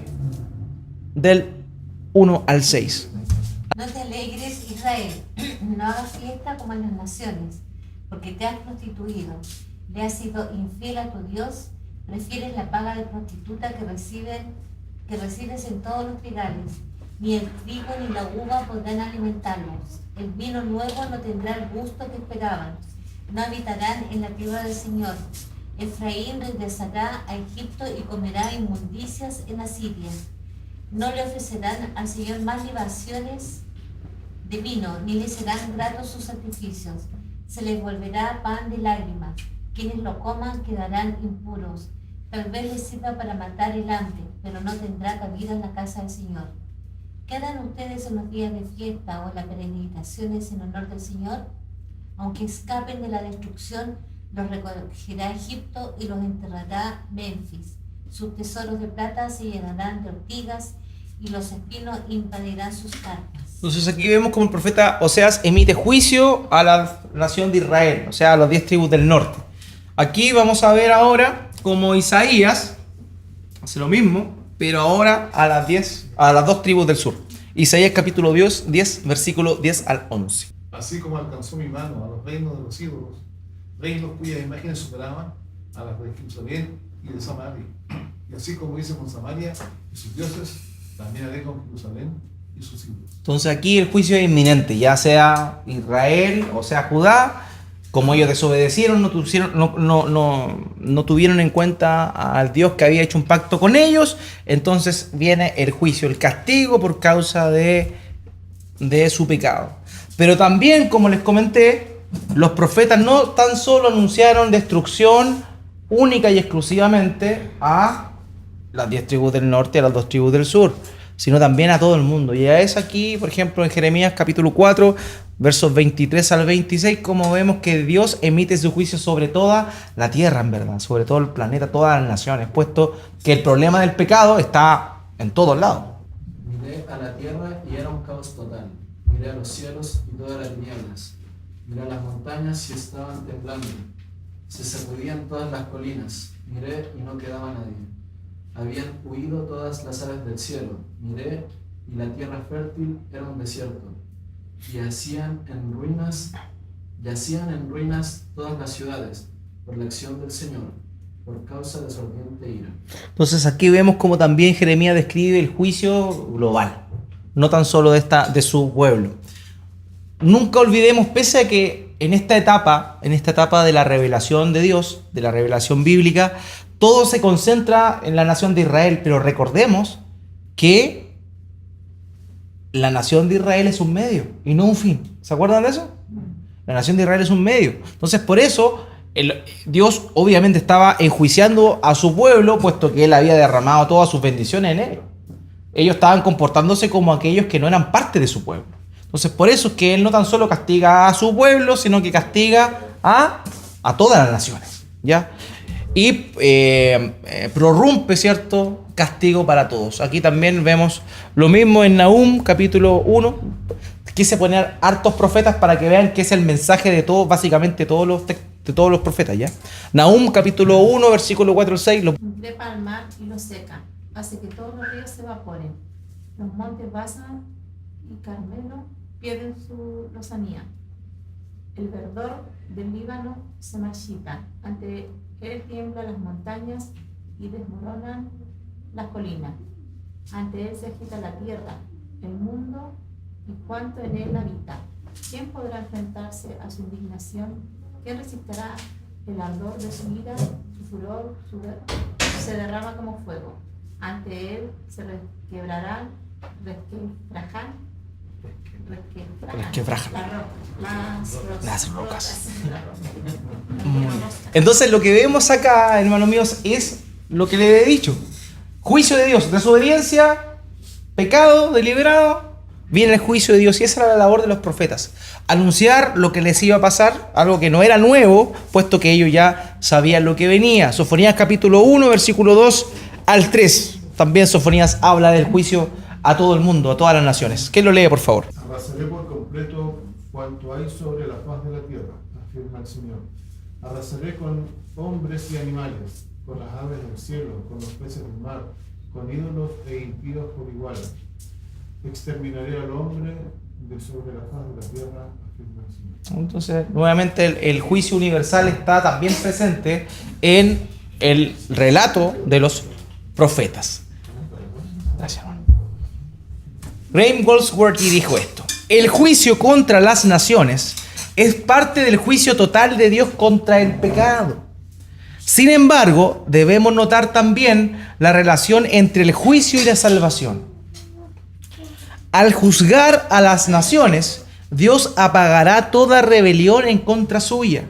del 1 al 6? No te alegres, Israel, no hagas fiesta como en las naciones, porque te has prostituido, le has sido infiel a tu Dios, prefieres la paga de prostituta que recibes en todos los trigales. Ni el trigo ni la uva podrán alimentarlos, el vino nuevo no tendrá el gusto que esperaban, no habitarán en la tierra del Señor. Efraín regresará a Egipto y comerá inmundicias en Asiria. No le ofrecerán al Señor más libaciones de vino, ni le serán gratos sus sacrificios. Se les volverá pan de lágrimas. Quienes lo coman quedarán impuros. Tal vez les sirva para matar el hambre, pero no tendrá cabida en la casa del Señor. ¿Quedan ustedes en los días de fiesta o en las peregrinaciones en honor del Señor? Aunque escapen de la destrucción, los recogerá Egipto y los enterrará Memphis. Sus tesoros de plata se llenarán de ortigas y los espinos invadirán sus carpas. Entonces aquí vemos como el profeta Oseas emite juicio a la nación de Israel, o sea, a las 10 tribus del norte. Aquí vamos a ver ahora como Isaías hace lo mismo, pero ahora a las 2 tribus del sur. Isaías capítulo 10, versículo 10 al 11. Así como alcanzó mi mano a los reinos de los ídolos, reinos cuyas imágenes superaban a las de Jerusalén y de Samaria. Y así como hice con Samaria y sus dioses, también haré con Jerusalén y sus ídolos. Entonces aquí el juicio es inminente, ya sea Israel o sea Judá. Como ellos desobedecieron, no tuvieron en cuenta al Dios que había hecho un pacto con ellos, entonces viene el juicio, el castigo por causa de su pecado. Pero también, como les comenté, los profetas no tan solo anunciaron destrucción única y exclusivamente a las 10 tribus del norte y a las 2 tribus del sur, sino también a todo el mundo. Y es aquí, por ejemplo, en Jeremías capítulo 4, versos 23 al 26, como vemos que Dios emite su juicio sobre toda la tierra, en verdad, sobre todo el planeta, todas las naciones, puesto que el problema del pecado está en todos lados. Miré a la tierra y era un caos total. Miré a los cielos y todas las nieblas. Miré a las montañas y estaban temblando. Se sacudían todas las colinas. Miré y no quedaba nadie. Habían huido todas las aves del cielo. Miré y la tierra fértil era un desierto. Yacían en ruinas todas las ciudades por la acción del Señor, por causa de su ardiente ira. Entonces aquí vemos como también Jeremías describe el juicio global, no tan solo de su pueblo. Nunca olvidemos, pese a que en esta etapa de la revelación de Dios, de la revelación bíblica, todo se concentra en la nación de Israel, pero recordemos que la nación de Israel es un medio y no un fin. ¿Se acuerdan de eso? La nación de Israel es un medio. Entonces, por eso, Dios obviamente estaba enjuiciando a su pueblo, puesto que Él había derramado todas sus bendiciones en ellos. Ellos estaban comportándose como aquellos que no eran parte de su pueblo. Entonces, por eso es que Él no tan solo castiga a su pueblo, sino que castiga a todas las naciones, ¿ya? Y prorrumpe, ¿cierto?, castigo para todos. Aquí también vemos lo mismo en Nahum, capítulo 1. Quise poner hartos profetas para que vean que es el mensaje de todos, básicamente de todos los profetas, ¿ya? Nahum, capítulo 1, versículo 4 al 6. Trepa al mar y lo seca, hace que todos los ríos se evaporen. Los montes Basan y Carmelo pierden su lozanía. El verdor del Líbano se marchita. Ante él tiemblan las montañas y desmoronan las colinas. Ante él se agita la tierra, el mundo y cuanto en él habita. ¿Quién podrá enfrentarse a su indignación? ¿Quién resistirá el ardor de su ira? Su furor se derrama como fuego. Ante él se resquebrajan las rocas. Entonces, lo que vemos acá, hermanos míos, es lo que le he dicho. Juicio de Dios, desobediencia, pecado deliberado, viene el juicio de Dios. Y esa era la labor de los profetas. Anunciar lo que les iba a pasar, algo que no era nuevo, puesto que ellos ya sabían lo que venía. Sofonías capítulo 1, versículo 2 al 3. También Sofonías habla del juicio a todo el mundo, a todas las naciones. ¿Quién lo lee, por favor? Arrasaré por completo cuanto hay sobre la faz de la tierra, afirma el Señor. Arrasaré con hombres y animales, con las aves del cielo, con los peces del mar, con ídolos e impíos por igual. Exterminaré al hombre de sobre la faz de la tierra, afirma el Señor. Entonces, nuevamente, el juicio universal está también presente en el relato de los profetas. Gracias, hermano. Graham Goldsworthy dijo esto: el juicio contra las naciones es parte del juicio total de Dios contra el pecado. Sin embargo, debemos notar también la relación entre el juicio y la salvación. Al juzgar a las naciones, Dios apagará toda rebelión en contra suya.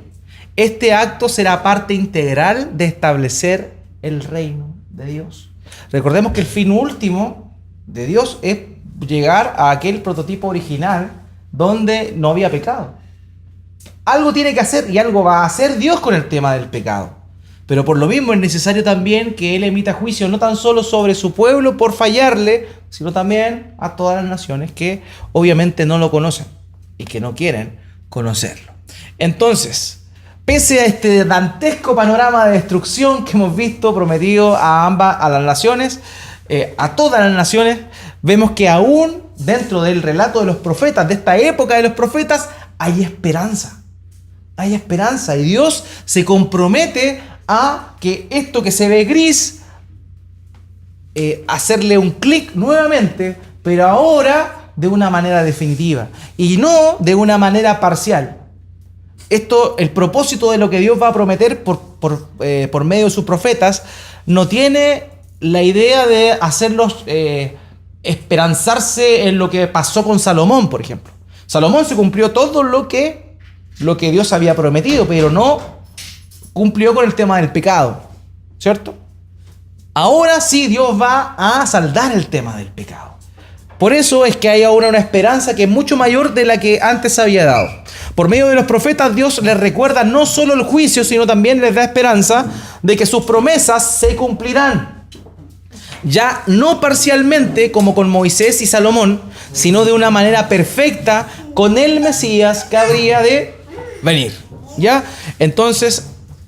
Este acto será parte integral de establecer el reino de Dios. Recordemos que el fin último de Dios es llegar a aquel prototipo original donde no había pecado. Algo tiene que hacer y algo va a hacer Dios con el tema del pecado. Pero por lo mismo es necesario también que Él emita juicio no tan solo sobre su pueblo por fallarle, sino también a todas las naciones que obviamente no lo conocen y que no quieren conocerlo. Entonces, pese a este dantesco panorama de destrucción que hemos visto prometido a las naciones, a todas las naciones, vemos que aún dentro del relato de los profetas, de esta época de los profetas, hay esperanza. Hay esperanza y Dios se compromete a que esto que se ve gris, hacerle un clic nuevamente, pero ahora de una manera definitiva y no de una manera parcial. Esto, el propósito de lo que Dios va a prometer por medio de sus profetas, no tiene la idea de hacerlos esperanzarse en lo que pasó con Salomón, por ejemplo. Salomón se cumplió todo lo que Dios había prometido, pero no cumplió con el tema del pecado, ¿cierto? Ahora sí Dios va a saldar el tema del pecado. Por eso es que hay ahora una esperanza que es mucho mayor de la que antes había dado. Por medio de los profetas, Dios les recuerda no solo el juicio, sino también les da esperanza de que sus promesas se cumplirán. Ya no parcialmente como con Moisés y Salomón, sino de una manera perfecta con el Mesías que habría de venir. ¿Ya? Entonces,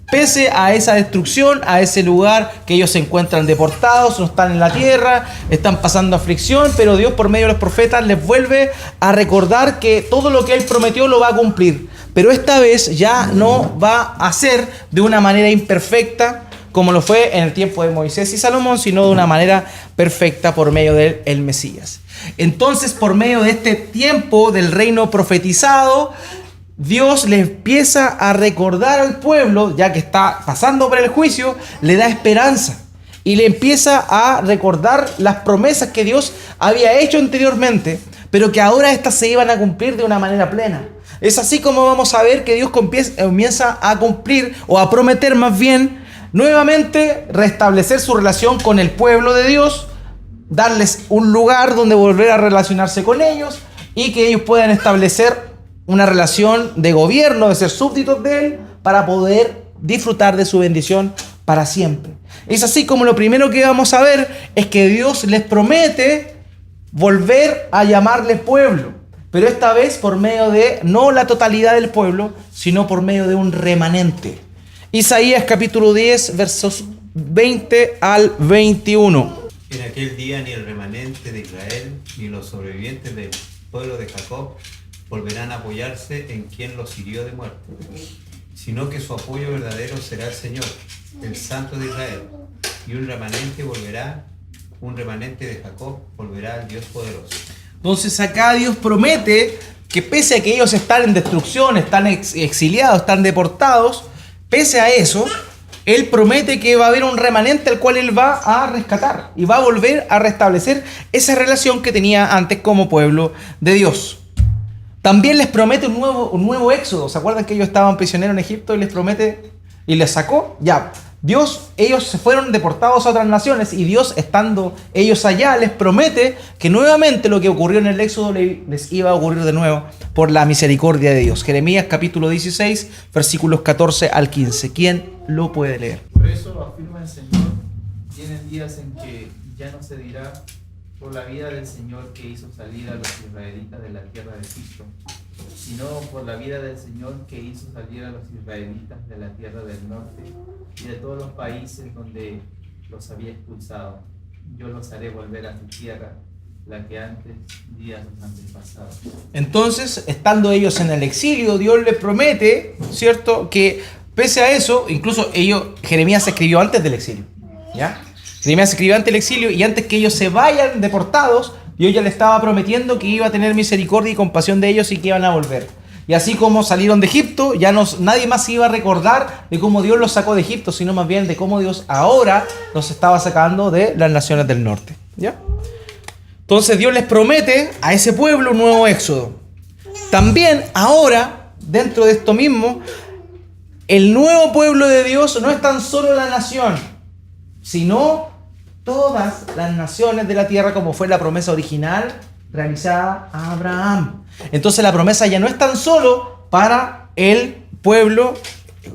pese a esa destrucción, a ese lugar que ellos se encuentran deportados, no están en la tierra, están pasando aflicción, pero Dios por medio de los profetas les vuelve a recordar que todo lo que Él prometió lo va a cumplir. Pero esta vez ya no va a ser de una manera imperfecta como lo fue en el tiempo de Moisés y Salomón, sino de una manera perfecta por medio del Mesías. Entonces, por medio de este tiempo del reino profetizado, Dios le empieza a recordar al pueblo, ya que está pasando por el juicio, le da esperanza y le empieza a recordar las promesas que Dios había hecho anteriormente, pero que ahora estas se iban a cumplir de una manera plena. Es así como vamos a ver que Dios comienza a cumplir, o a prometer más bien, nuevamente restablecer su relación con el pueblo de Dios, darles un lugar donde volver a relacionarse con ellos y que ellos puedan establecer una relación de gobierno, de ser súbditos de Él, para poder disfrutar de su bendición para siempre. Es así como lo primero que vamos a ver es que Dios les promete volver a llamarle pueblo, pero esta vez por medio de no la totalidad del pueblo, sino por medio de un remanente. Isaías capítulo 10, versos 20 al 21. En aquel día ni el remanente de Israel, ni los sobrevivientes del pueblo de Jacob volverán a apoyarse en quien los hirió de muerte, sino que su apoyo verdadero será el Señor, el Santo de Israel, y un remanente de Jacob volverá al Dios poderoso. Entonces acá Dios promete que pese a que ellos están en destrucción, están exiliados, están deportados, pese a eso, Él promete que va a haber un remanente al cual Él va a rescatar y va a volver a restablecer esa relación que tenía antes como pueblo de Dios. También les promete un nuevo éxodo. ¿Se acuerdan que ellos estaban prisioneros en Egipto y les promete y les sacó? Ya, ellos se fueron deportados a otras naciones y Dios, estando ellos allá, les promete que nuevamente lo que ocurrió en el éxodo les iba a ocurrir de nuevo por la misericordia de Dios. Jeremías capítulo 16, versículos 14 al 15. ¿Quién lo puede leer? Por eso afirma el Señor, vienen días en que ya no se dirá por la vida del Señor que hizo salir a los israelitas de la tierra de Egipto, sino por la vida del Señor que hizo salir a los israelitas de la tierra del norte y de todos los países donde los había expulsado. Yo los haré volver a su tierra, la que antes di a sus antepasados. Entonces, estando ellos en el exilio, Dios les promete, ¿cierto?, que pese a eso, incluso Jeremías escribió antes del exilio, ¿ya? Jeremías escribió antes del exilio y antes que ellos se vayan deportados, Dios ya le estaba prometiendo que iba a tener misericordia y compasión de ellos y que iban a volver. Y así como salieron de Egipto, nadie más se iba a recordar de cómo Dios los sacó de Egipto, sino más bien de cómo Dios ahora los estaba sacando de las naciones del norte, ¿ya? Entonces Dios les promete a ese pueblo un nuevo éxodo. También ahora, dentro de esto mismo, el nuevo pueblo de Dios no es tan solo la nación, sino todas las naciones de la tierra, como fue la promesa original realizada a Abraham. Entonces la promesa ya no es tan solo para el pueblo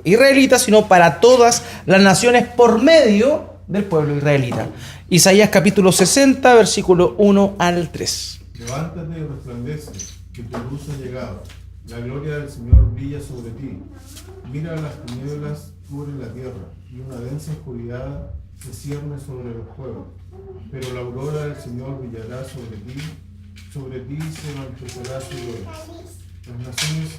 israelita, sino para todas las naciones por medio del pueblo israelita. Isaías capítulo 60, versículo 1 al 3. Levántate y resplandece, que tu luz ha llegado. La gloria del Señor brilla sobre ti. Mira, las tinieblas cubren la tierra, y una densa oscuridad se cierne sobre los pueblos. Pero la aurora del Señor brillará sobre ti se manifestará su gloria. Las naciones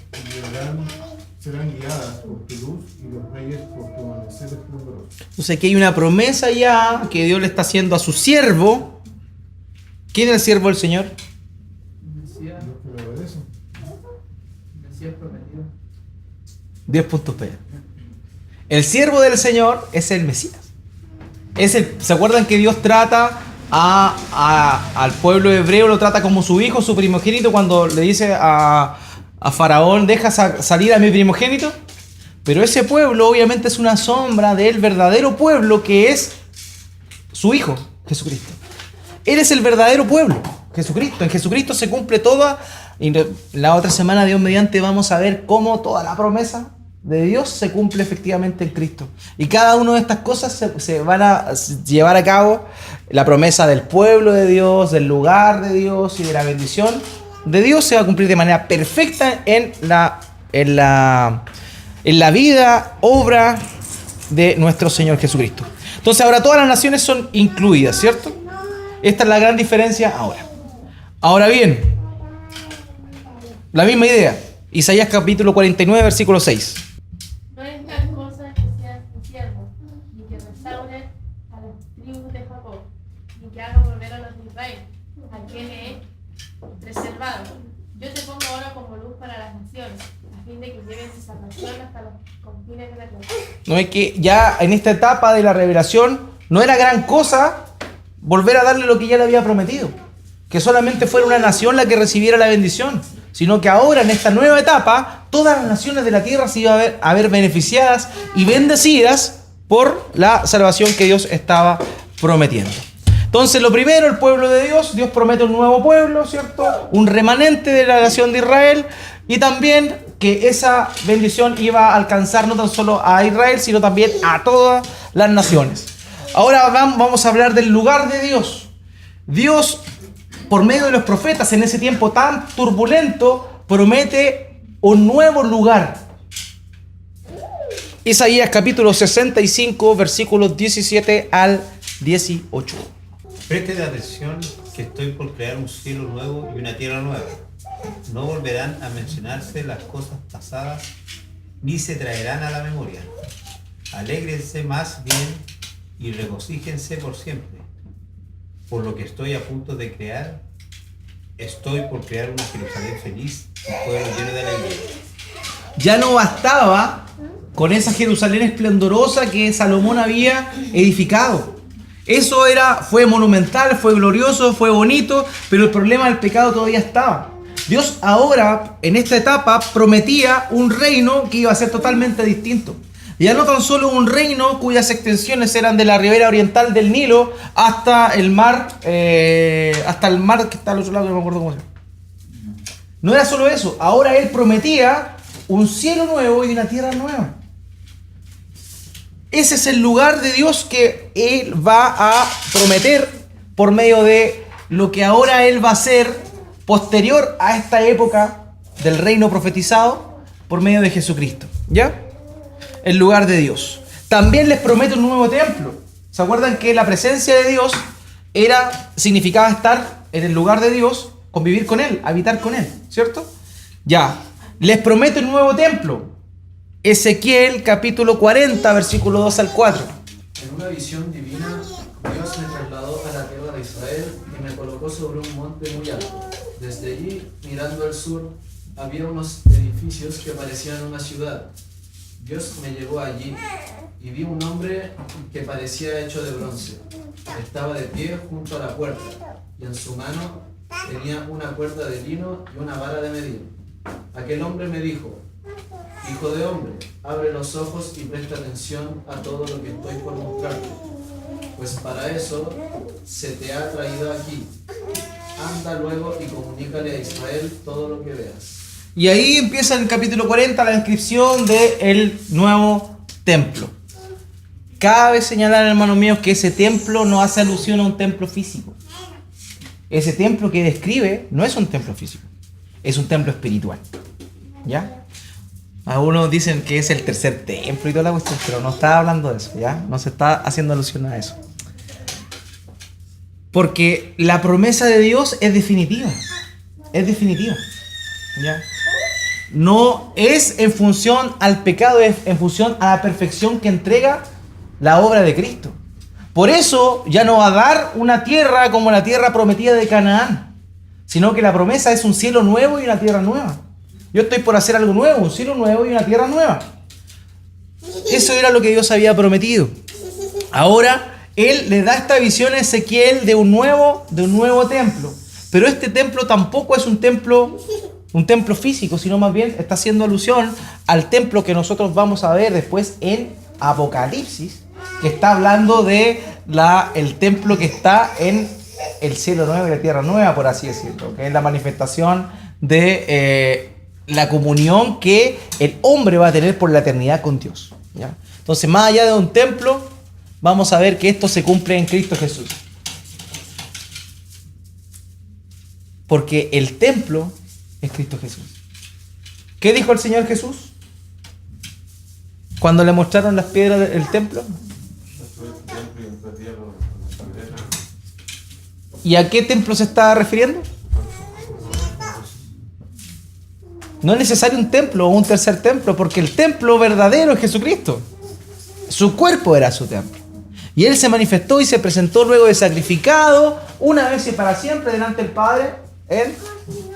serán guiadas por tu luz y los reyes por tu amanecer esplendoroso. Entonces aquí hay una promesa ya que Dios le está haciendo a su siervo. ¿Quién es el siervo del Señor? Mesías, Los que le obedecen. Mesías prometido. 10 puntos P. El siervo del Señor es el Mesías. ¿Se acuerdan que Dios trata al pueblo hebreo, lo trata como su hijo, su primogénito, cuando le dice a Faraón, deja salir a mi primogénito? Pero ese pueblo obviamente es una sombra del verdadero pueblo que es su hijo, Jesucristo. Él es el verdadero pueblo, Jesucristo. En Jesucristo se cumple toda, y la otra semana, Dios mediante, vamos a ver cómo toda la promesa de Dios se cumple efectivamente en Cristo. Y cada una de estas cosas se van a llevar a cabo. La promesa del pueblo de Dios, del lugar de Dios y de la bendición de Dios se va a cumplir de manera perfecta en la vida, obra de nuestro Señor Jesucristo. Entonces ahora todas las naciones son incluidas, ¿cierto? Esta es la gran diferencia ahora. Ahora bien, la misma idea. Isaías capítulo 49, versículo 6. No es gran cosa que seas mi siervo, ni que restaures a las tribus de Jacob, ni que haga volver a los de Israel, a quien he preservado. Yo te pongo ahora como luz para las naciones, a fin de que lleven mi salvación hasta los confines de la tierra. No es que ya en esta etapa de la revelación no era gran cosa volver a darle lo que ya le había prometido, que solamente fuera una nación la que recibiera la bendición, sino que ahora en esta nueva etapa todas las naciones de la tierra se iban a ver beneficiadas y bendecidas por la salvación que Dios estaba prometiendo. Entonces, lo primero, el pueblo de Dios promete un nuevo pueblo, ¿cierto? Un remanente de la nación de Israel, y también que esa bendición iba a alcanzar no tan solo a Israel, sino también a todas las naciones. Ahora vamos a hablar del lugar de Dios. Dios, por medio de los profetas en ese tiempo tan turbulento, promete un nuevo lugar. Isaías capítulo 65, versículos 17 al 18. Presten atención que estoy por crear un cielo nuevo y una tierra nueva. No volverán a mencionarse las cosas pasadas, ni se traerán a la memoria. Alégrense más bien y regocíjense por siempre. Por lo que estoy a punto de crear, estoy por crear una Jerusalén feliz, un pueblo lleno de alegría. Ya no bastaba con esa Jerusalén esplendorosa que Salomón había edificado. Eso fue monumental, fue glorioso, fue bonito, pero el problema del pecado todavía estaba. Dios ahora, en esta etapa, prometía un reino que iba a ser totalmente distinto. Ya no tan solo un reino cuyas extensiones eran de la ribera oriental del Nilo hasta el mar que está al otro lado, no me acuerdo cómo se llama. No era solo eso, ahora Él prometía un cielo nuevo y una tierra nueva. Ese es el lugar de Dios que Él va a prometer por medio de lo que ahora Él va a hacer posterior a esta época del reino profetizado por medio de Jesucristo. ¿Ya? El lugar de Dios. También les promete un nuevo templo. ¿Se acuerdan que la presencia de Dios significaba estar en el lugar de Dios, convivir con Él, habitar con Él? ¿Cierto? Ya. Les promete un nuevo templo. Ezequiel capítulo 40, versículo 2 al 4. En una visión divina, Dios me trasladó a la tierra de Israel y me colocó sobre un monte muy alto. Desde allí, mirando al sur, había unos edificios que parecían una ciudad. Dios me llevó allí y vi un hombre que parecía hecho de bronce. Estaba de pie junto a la puerta y en su mano tenía una cuerda de lino y una vara de medir. Aquel hombre me dijo: Hijo de hombre, abre los ojos y presta atención a todo lo que estoy por mostrarte, pues para eso se te ha traído aquí. Anda luego y comunícale a Israel todo lo que veas. Y ahí empieza en el capítulo 40 la descripción del nuevo templo. Cabe señalar, hermanos míos, que ese templo no hace alusión a un templo físico. Ese templo que describe no es un templo físico, es un templo espiritual. ¿Ya? Algunos dicen que es el tercer templo y toda la cuestión, pero no está hablando de eso, ¿ya? No se está haciendo alusión a eso. Porque la promesa de Dios es definitiva. Es definitiva. ¿Ya? No es en función al pecado, es en función a la perfección que entrega la obra de Cristo. Por eso ya no va a dar una tierra como la tierra prometida de Canaán, sino que la promesa es un cielo nuevo y una tierra nueva. Yo estoy por hacer algo nuevo, un cielo nuevo y una tierra nueva. Eso era lo que Dios había prometido. Ahora Él le da esta visión a Ezequiel de un nuevo templo. Pero este templo tampoco es un templo físico, sino más bien está haciendo alusión al templo que nosotros vamos a ver después en Apocalipsis, que está hablando de el templo que está en el cielo nuevo y la tierra nueva, por así decirlo, que es la manifestación de la comunión que el hombre va a tener por la eternidad con Dios. ¿Ya? Entonces, más allá de un templo, vamos a ver que esto se cumple en Cristo Jesús. Porque el templo es Cristo Jesús. ¿Qué dijo el Señor Jesús cuando le mostraron las piedras del templo? ¿Y a qué templo se estaba refiriendo? No es necesario un templo o un tercer templo, porque el templo verdadero es Jesucristo. Su cuerpo era su templo. Y Él se manifestó y se presentó luego de sacrificado una vez y para siempre delante del Padre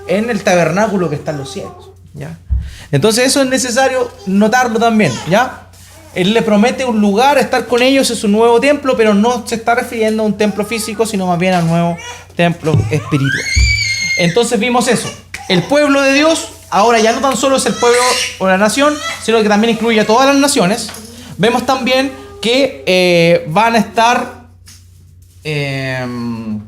en el tabernáculo que está en los cielos. ¿Ya? Entonces eso es necesario notarlo también. ¿Ya? Él le promete un lugar, estar con ellos, es un nuevo templo, pero no se está refiriendo a un templo físico, sino más bien a un nuevo templo espiritual. Entonces vimos eso. el pueblo de Dios ahora ya no tan solo es el pueblo o la nación, sino que también incluye a todas las naciones. Vemos también que van a estar en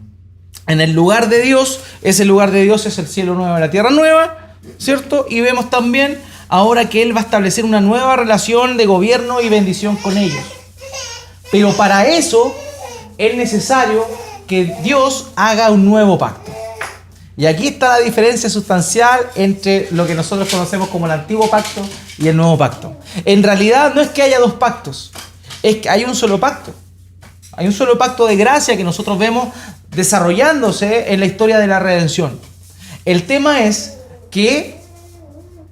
el lugar de Dios. Ese lugar de Dios es el cielo nuevo y la tierra nueva, ¿cierto? Y vemos también ahora que Él va a establecer una nueva relación de gobierno y bendición con ellos. Pero para eso es necesario que Dios haga un nuevo pacto. Y aquí está la diferencia sustancial entre lo que nosotros conocemos como el antiguo pacto y el nuevo pacto. En realidad no es que haya dos pactos, es que hay un solo pacto. Hay un solo pacto de gracia que nosotros vemos desarrollándose en la historia de la redención. El tema es que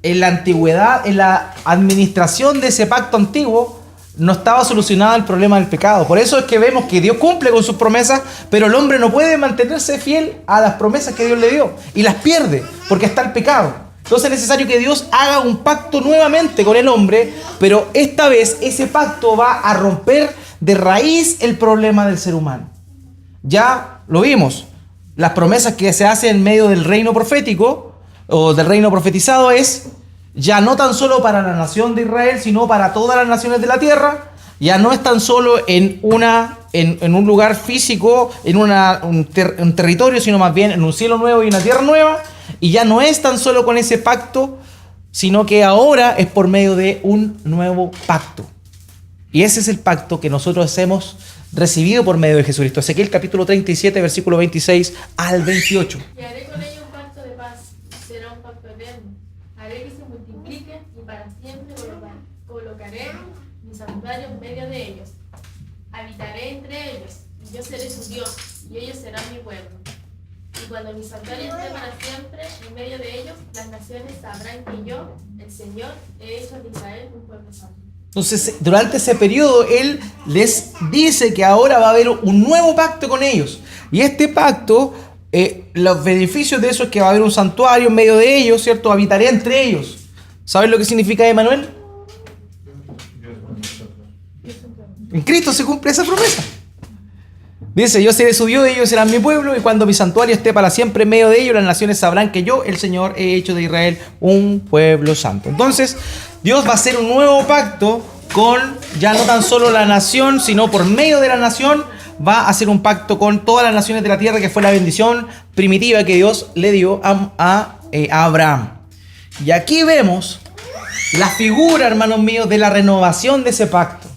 en la antigüedad, en la administración de ese pacto antiguo, no estaba solucionado el problema del pecado. Por eso es que vemos que Dios cumple con sus promesas, pero el hombre no puede mantenerse fiel a las promesas que Dios le dio y las pierde porque está el pecado. Entonces es necesario que Dios haga un pacto nuevamente con el hombre, pero esta vez ese pacto va a romper de raíz el problema del ser humano. Ya lo vimos, las promesas que se hacen en medio del reino profético o del reino profetizado es ya no tan solo para la nación de Israel, sino para todas las naciones de la tierra. Ya no es tan solo en un lugar físico, en un territorio, sino más bien en un cielo nuevo y una tierra nueva. Y ya no es tan solo con ese pacto, sino que ahora es por medio de un nuevo pacto. Y ese es el pacto que nosotros hemos recibido por medio de Jesucristo. Ezequiel capítulo 37, versículo 26 al 28. Y haré con ellos un pacto de paz, será un pacto eterno. Haré que se multipliquen y para siempre colocaré mi santuario en medio de ellos. Habitaré entre ellos, y yo seré su Dios, y ellos serán mi pueblo. Y cuando mi santuario esté para siempre en medio de ellos, las naciones sabrán que yo, el Señor, he hecho de Israel un pueblo santo. Entonces, durante ese periodo, Él les dice que ahora va a haber un nuevo pacto con ellos. Y este pacto, los beneficios de eso es que va a haber un santuario en medio de ellos, ¿cierto? Habitaré entre ellos. ¿Sabes lo que significa Emmanuel? En Cristo se cumple esa promesa. Dice, yo seré su Dios y ellos serán mi pueblo, y cuando mi santuario esté para siempre en medio de ellos, las naciones sabrán que yo, el Señor, he hecho de Israel un pueblo santo. Entonces, Dios va a hacer un nuevo pacto con ya no tan solo la nación, sino por medio de la nación, va a hacer un pacto con todas las naciones de la tierra, que fue la bendición primitiva que Dios le dio a Abraham. Y aquí vemos la figura, hermanos míos, de la renovación de ese pacto.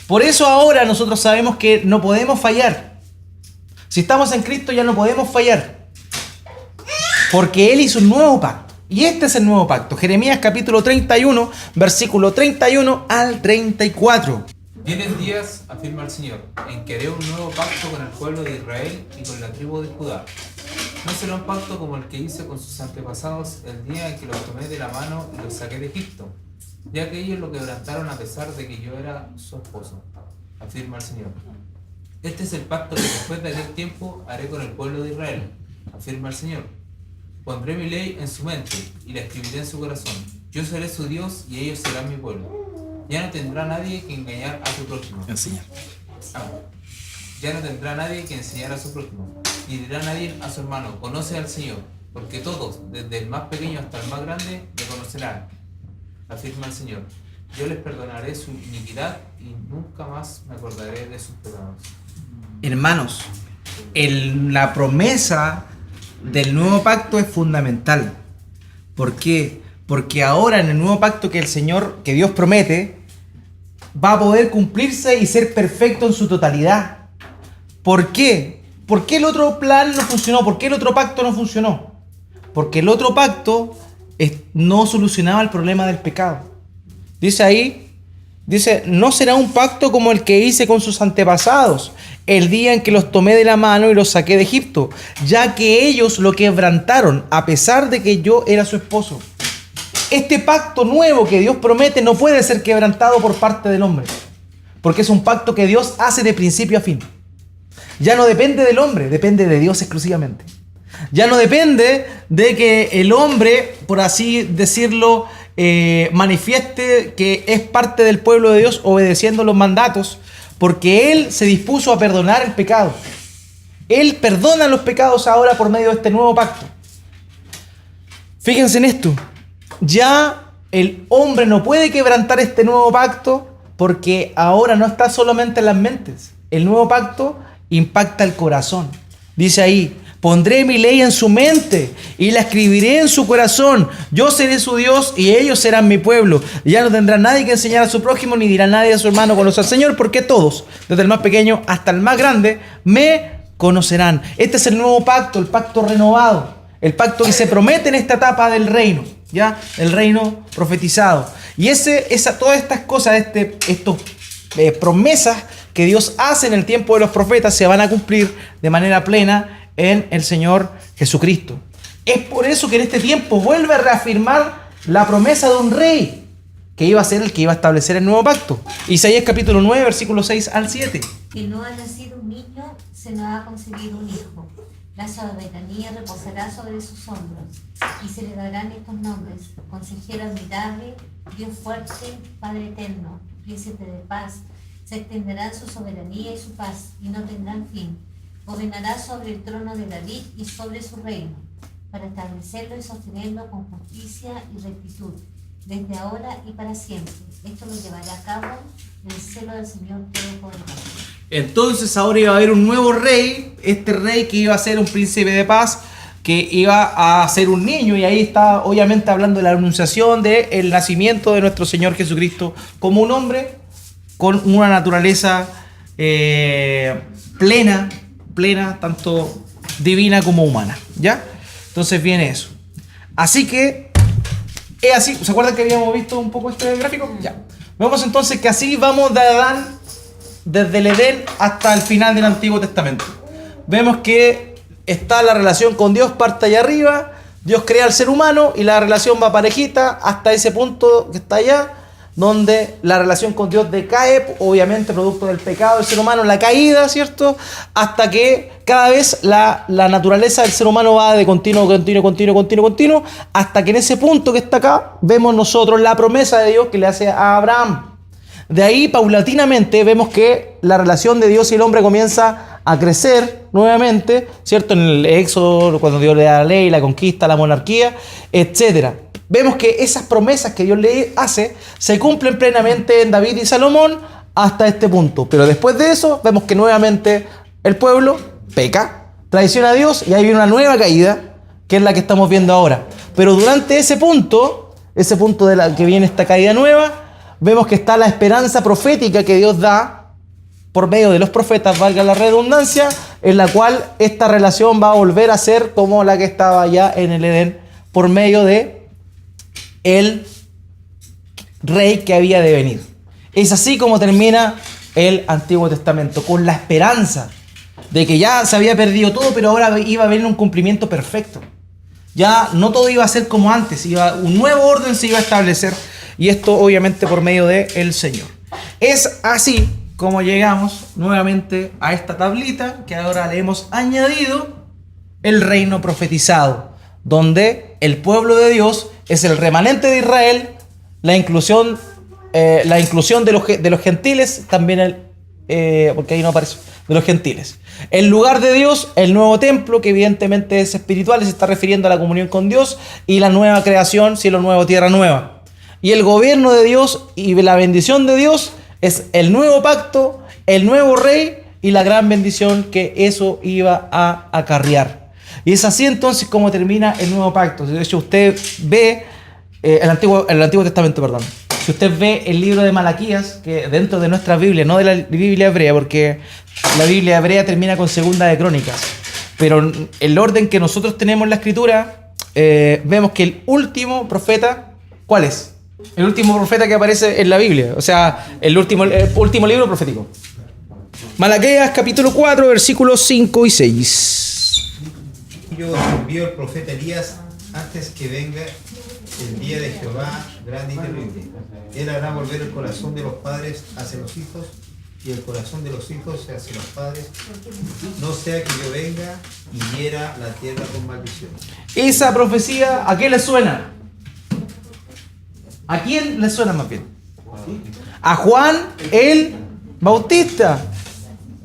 Por eso ahora nosotros sabemos que no podemos fallar. Si estamos en Cristo ya no podemos fallar. Porque Él hizo un nuevo pacto. Y este es el nuevo pacto. Jeremías capítulo 31, versículo 31 al 34. Vienen días, afirma el Señor, en que haré un nuevo pacto con el pueblo de Israel y con la tribu de Judá. No será un pacto como el que hice con sus antepasados el día en que los tomé de la mano y los saqué de Egipto, ya que ellos lo quebrantaron a pesar de que yo era su esposo, afirma el Señor. Este es el pacto que después de aquel tiempo haré con el pueblo de Israel, afirma el Señor. Pondré mi ley en su mente y la escribiré en su corazón. Yo seré su Dios y ellos serán mi pueblo. Ya no tendrá nadie que engañar a su prójimo. Ya no tendrá nadie que enseñar a su prójimo, ni dirá nadie a su hermano, conoce al Señor, porque todos, desde el más pequeño hasta el más grande, me conocerán, afirma el Señor. Yo les perdonaré su iniquidad y nunca más me acordaré de sus pecados. Hermanos, la promesa del nuevo pacto es fundamental. ¿Por qué? Porque ahora en el nuevo pacto que el Señor, que Dios promete, va a poder cumplirse y ser perfecto en su totalidad. ¿Por qué? ¿Por qué el otro plan no funcionó? ¿Por qué el otro pacto no funcionó? Porque el otro pacto no solucionaba el problema del pecado. Dice ahí, no será un pacto como el que hice con sus antepasados, el día en que los tomé de la mano y los saqué de Egipto, ya que ellos lo quebrantaron, a pesar de que yo era su esposo. Este pacto nuevo que Dios promete no puede ser quebrantado por parte del hombre, porque es un pacto que Dios hace de principio a fin. Ya no depende del hombre, depende de Dios exclusivamente. Ya no depende de que el hombre, por así decirlo, manifieste que es parte del pueblo de Dios obedeciendo los mandatos, porque Él se dispuso a perdonar el pecado. Él perdona los pecados ahora por medio de este nuevo pacto. Fíjense en esto. Ya el hombre no puede quebrantar este nuevo pacto porque ahora no está solamente en las mentes. El nuevo pacto impacta el corazón. Dice ahí, pondré mi ley en su mente y la escribiré en su corazón. Yo seré su Dios y ellos serán mi pueblo. Ya no tendrá nadie que enseñar a su prójimo ni dirá nadie a su hermano conoce al Señor, porque todos, desde el más pequeño hasta el más grande, me conocerán. Este es el nuevo pacto, el pacto renovado, el pacto que se promete en esta etapa del reino, ya, el reino profetizado. Y todas estas cosas, estas promesas que Dios hace en el tiempo de los profetas se van a cumplir de manera plena en el Señor Jesucristo. Es por eso que en este tiempo vuelve a reafirmar la promesa de un rey que iba a ser el que iba a establecer el nuevo pacto. Isaías capítulo 9, versículos 6 al 7. Que no ha nacido un niño, se nos ha concebido un hijo. La soberanía reposará sobre sus hombros y se le darán estos nombres: Consejero admirable, Dios fuerte, Padre eterno, Príncipe de paz. Se extenderán su soberanía y su paz y no tendrán fin. Gobernará sobre el trono de David y sobre su reino, para establecerlo y sostenerlo con justicia y rectitud, desde ahora y para siempre. Esto lo llevará a cabo en el celo del Señor Todopoderoso. Entonces ahora iba a haber un nuevo rey, este rey que iba a ser un príncipe de paz, que iba a ser un niño, y ahí está obviamente hablando de la anunciación del nacimiento de nuestro Señor Jesucristo como un hombre con una naturaleza plena, tanto divina como humana, ¿ya? Entonces viene eso. Así que, es así. ¿Se acuerdan que habíamos visto un poco este gráfico? Ya. Vemos entonces que así vamos de Adán, desde el Edén hasta el final del Antiguo Testamento. Vemos que está la relación con Dios, parte allá arriba, Dios crea al ser humano y la relación va parejita hasta ese punto que está allá, donde la relación con Dios decae, obviamente producto del pecado del ser humano, la caída, ¿cierto? Hasta que cada vez la naturaleza del ser humano va de continuo, hasta que en ese punto que está acá, vemos nosotros la promesa de Dios que le hace a Abraham. De ahí, paulatinamente, vemos que la relación de Dios y el hombre comienza a crecer nuevamente, ¿cierto? En el Éxodo, cuando Dios le da la ley, la conquista, la monarquía, etcétera. Vemos que esas promesas que Dios le hace se cumplen plenamente en David y Salomón hasta este punto. Pero después de eso, vemos que nuevamente el pueblo peca, traiciona a Dios y hay una nueva caída, que es la que estamos viendo ahora. Pero durante ese punto de la que viene esta caída nueva, vemos que está la esperanza profética que Dios da por medio de los profetas, valga la redundancia, en la cual esta relación va a volver a ser como la que estaba ya en el Edén, por medio de el rey que había de venir. Es así como termina el Antiguo Testamento, con la esperanza de que ya se había perdido todo, pero ahora iba a haber un cumplimiento perfecto. Ya no todo iba a ser como antes, un nuevo orden se iba a establecer, y esto obviamente por medio del Señor. Es así como llegamos nuevamente a esta tablita que ahora le hemos añadido el reino profetizado, donde el pueblo de Dios es el remanente de Israel, la inclusión de los gentiles, también porque ahí no aparece, de los gentiles. El lugar de Dios, el nuevo templo, que evidentemente es espiritual, se está refiriendo a la comunión con Dios, y la nueva creación, cielo nuevo, tierra nueva. Y el gobierno de Dios y la bendición de Dios es el nuevo pacto, el nuevo rey y la gran bendición que eso iba a acarrear. Y es así entonces como termina el nuevo pacto. De hecho, usted ve el Antiguo Testamento, perdón. Si usted ve el libro de Malaquías, que dentro de nuestra Biblia, no de la Biblia hebrea, porque la Biblia hebrea termina con Segunda de Crónicas, pero el orden que nosotros tenemos en la Escritura, vemos que el último profeta, ¿cuál es? El último profeta que aparece en la Biblia, o sea, el último libro profético. Malaquías capítulo 4, versículos 5 y 6. Yo envío el profeta Elías antes que venga el día de Jehová grande y terrible. Él hará volver el corazón de los padres hacia los hijos y el corazón de los hijos hacia los padres, no sea que yo venga y hiera la tierra con maldición. Esa profecía, ¿a qué le suena? ¿A quién le suena más bien? A Juan el Bautista,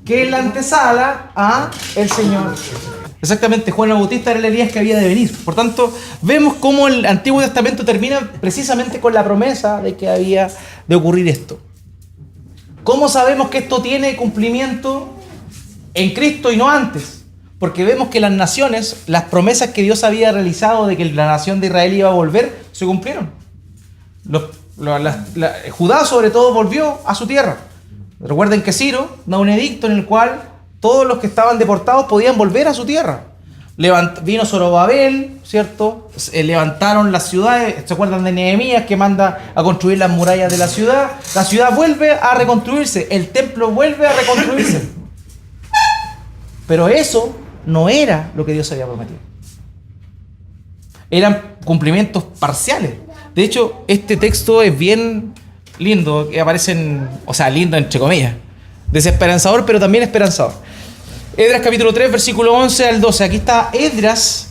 que es la antesala a el Señor. Exactamente, Juan el Bautista era el Elías que había de venir. Por tanto, vemos cómo el Antiguo Testamento termina precisamente con la promesa de que había de ocurrir esto. ¿Cómo sabemos que esto tiene cumplimiento en Cristo y no antes? Porque vemos que las naciones, las promesas que Dios había realizado de que la nación de Israel iba a volver, se cumplieron. Judá sobre todo volvió a su tierra. Recuerden que Ciro da un edicto en el cual todos los que estaban deportados podían volver a su tierra. Vino Zorobabel, ¿cierto? Levantaron las ciudades. ¿Se acuerdan de Nehemías que manda a construir las murallas de la ciudad? La ciudad vuelve a reconstruirse, el templo vuelve a reconstruirse. Pero eso no era lo que Dios había prometido. Eran cumplimientos parciales. De hecho, este texto es bien lindo, que aparecen, o sea, lindo entre comillas, desesperanzador, pero también esperanzador. Esdras capítulo 3, versículo 11 al 12. Aquí está Esdras,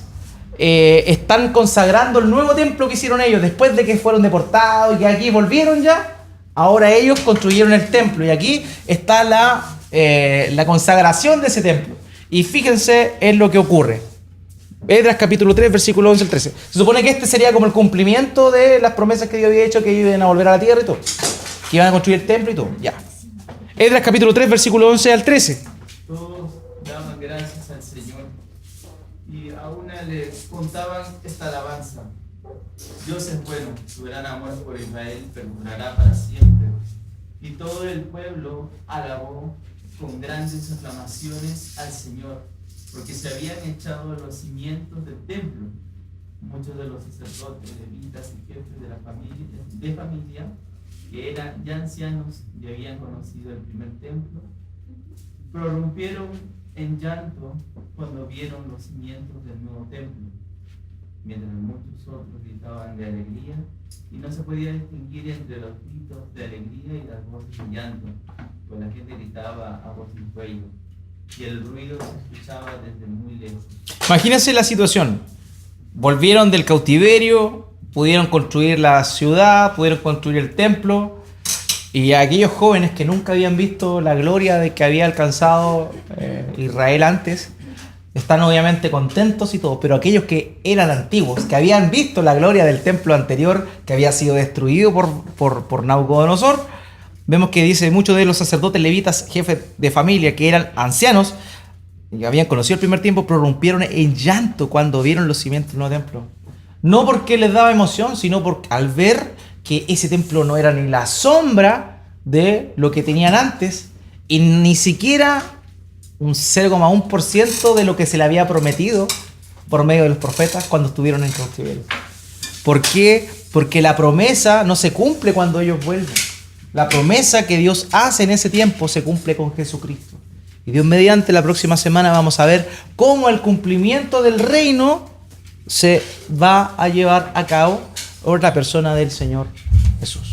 están consagrando el nuevo templo que hicieron ellos, después de que fueron deportados y que aquí volvieron ya. Ahora ellos construyeron el templo y aquí está la consagración de ese templo. Y fíjense en lo que ocurre. Esdras capítulo 3, versículo 11 al 13. Se supone que este sería como el cumplimiento de las promesas que Dios había hecho, que ellos iban a volver a la tierra y todo, que iban a construir el templo y todo. Ya. Esdras capítulo 3, versículo 11 al 13. Todos daban gracias al Señor y a una le contaban esta alabanza. Dios es bueno, su gran amor por Israel perdurará para siempre. Y todo el pueblo alabó con grandes aclamaciones al Señor, porque se habían echado los cimientos del templo. Muchos de los sacerdotes, levitas y jefes de familia, que eran ya ancianos y habían conocido el primer templo, prorrumpieron en llanto cuando vieron los cimientos del nuevo templo, mientras muchos otros gritaban de alegría, y no se podía distinguir entre los gritos de alegría y las voces de llanto, pues la gente gritaba a voz en cuello, y el ruido se escuchaba desde muy lejos. Imagínense la situación. Volvieron del cautiverio, pudieron construir la ciudad, pudieron construir el templo, y aquellos jóvenes que nunca habían visto la gloria de que había alcanzado Israel antes, están obviamente contentos y todo, pero aquellos que eran antiguos, que habían visto la gloria del templo anterior que había sido destruido por Nabucodonosor, vemos que dice muchos de los sacerdotes levitas, jefes de familia, que eran ancianos y habían conocido el primer tiempo, prorrumpieron en llanto cuando vieron los cimientos del nuevo templo. No porque les daba emoción, sino porque al ver que ese templo no era ni la sombra de lo que tenían antes y ni siquiera un 0,1% de lo que se le había prometido por medio de los profetas cuando estuvieron en cautiverio. ¿Por qué? Porque la promesa no se cumple cuando ellos vuelven. La promesa que Dios hace en ese tiempo se cumple con Jesucristo. Y Dios mediante, la próxima semana vamos a ver cómo el cumplimiento del reino se va a llevar a cabo por la persona del Señor Jesús.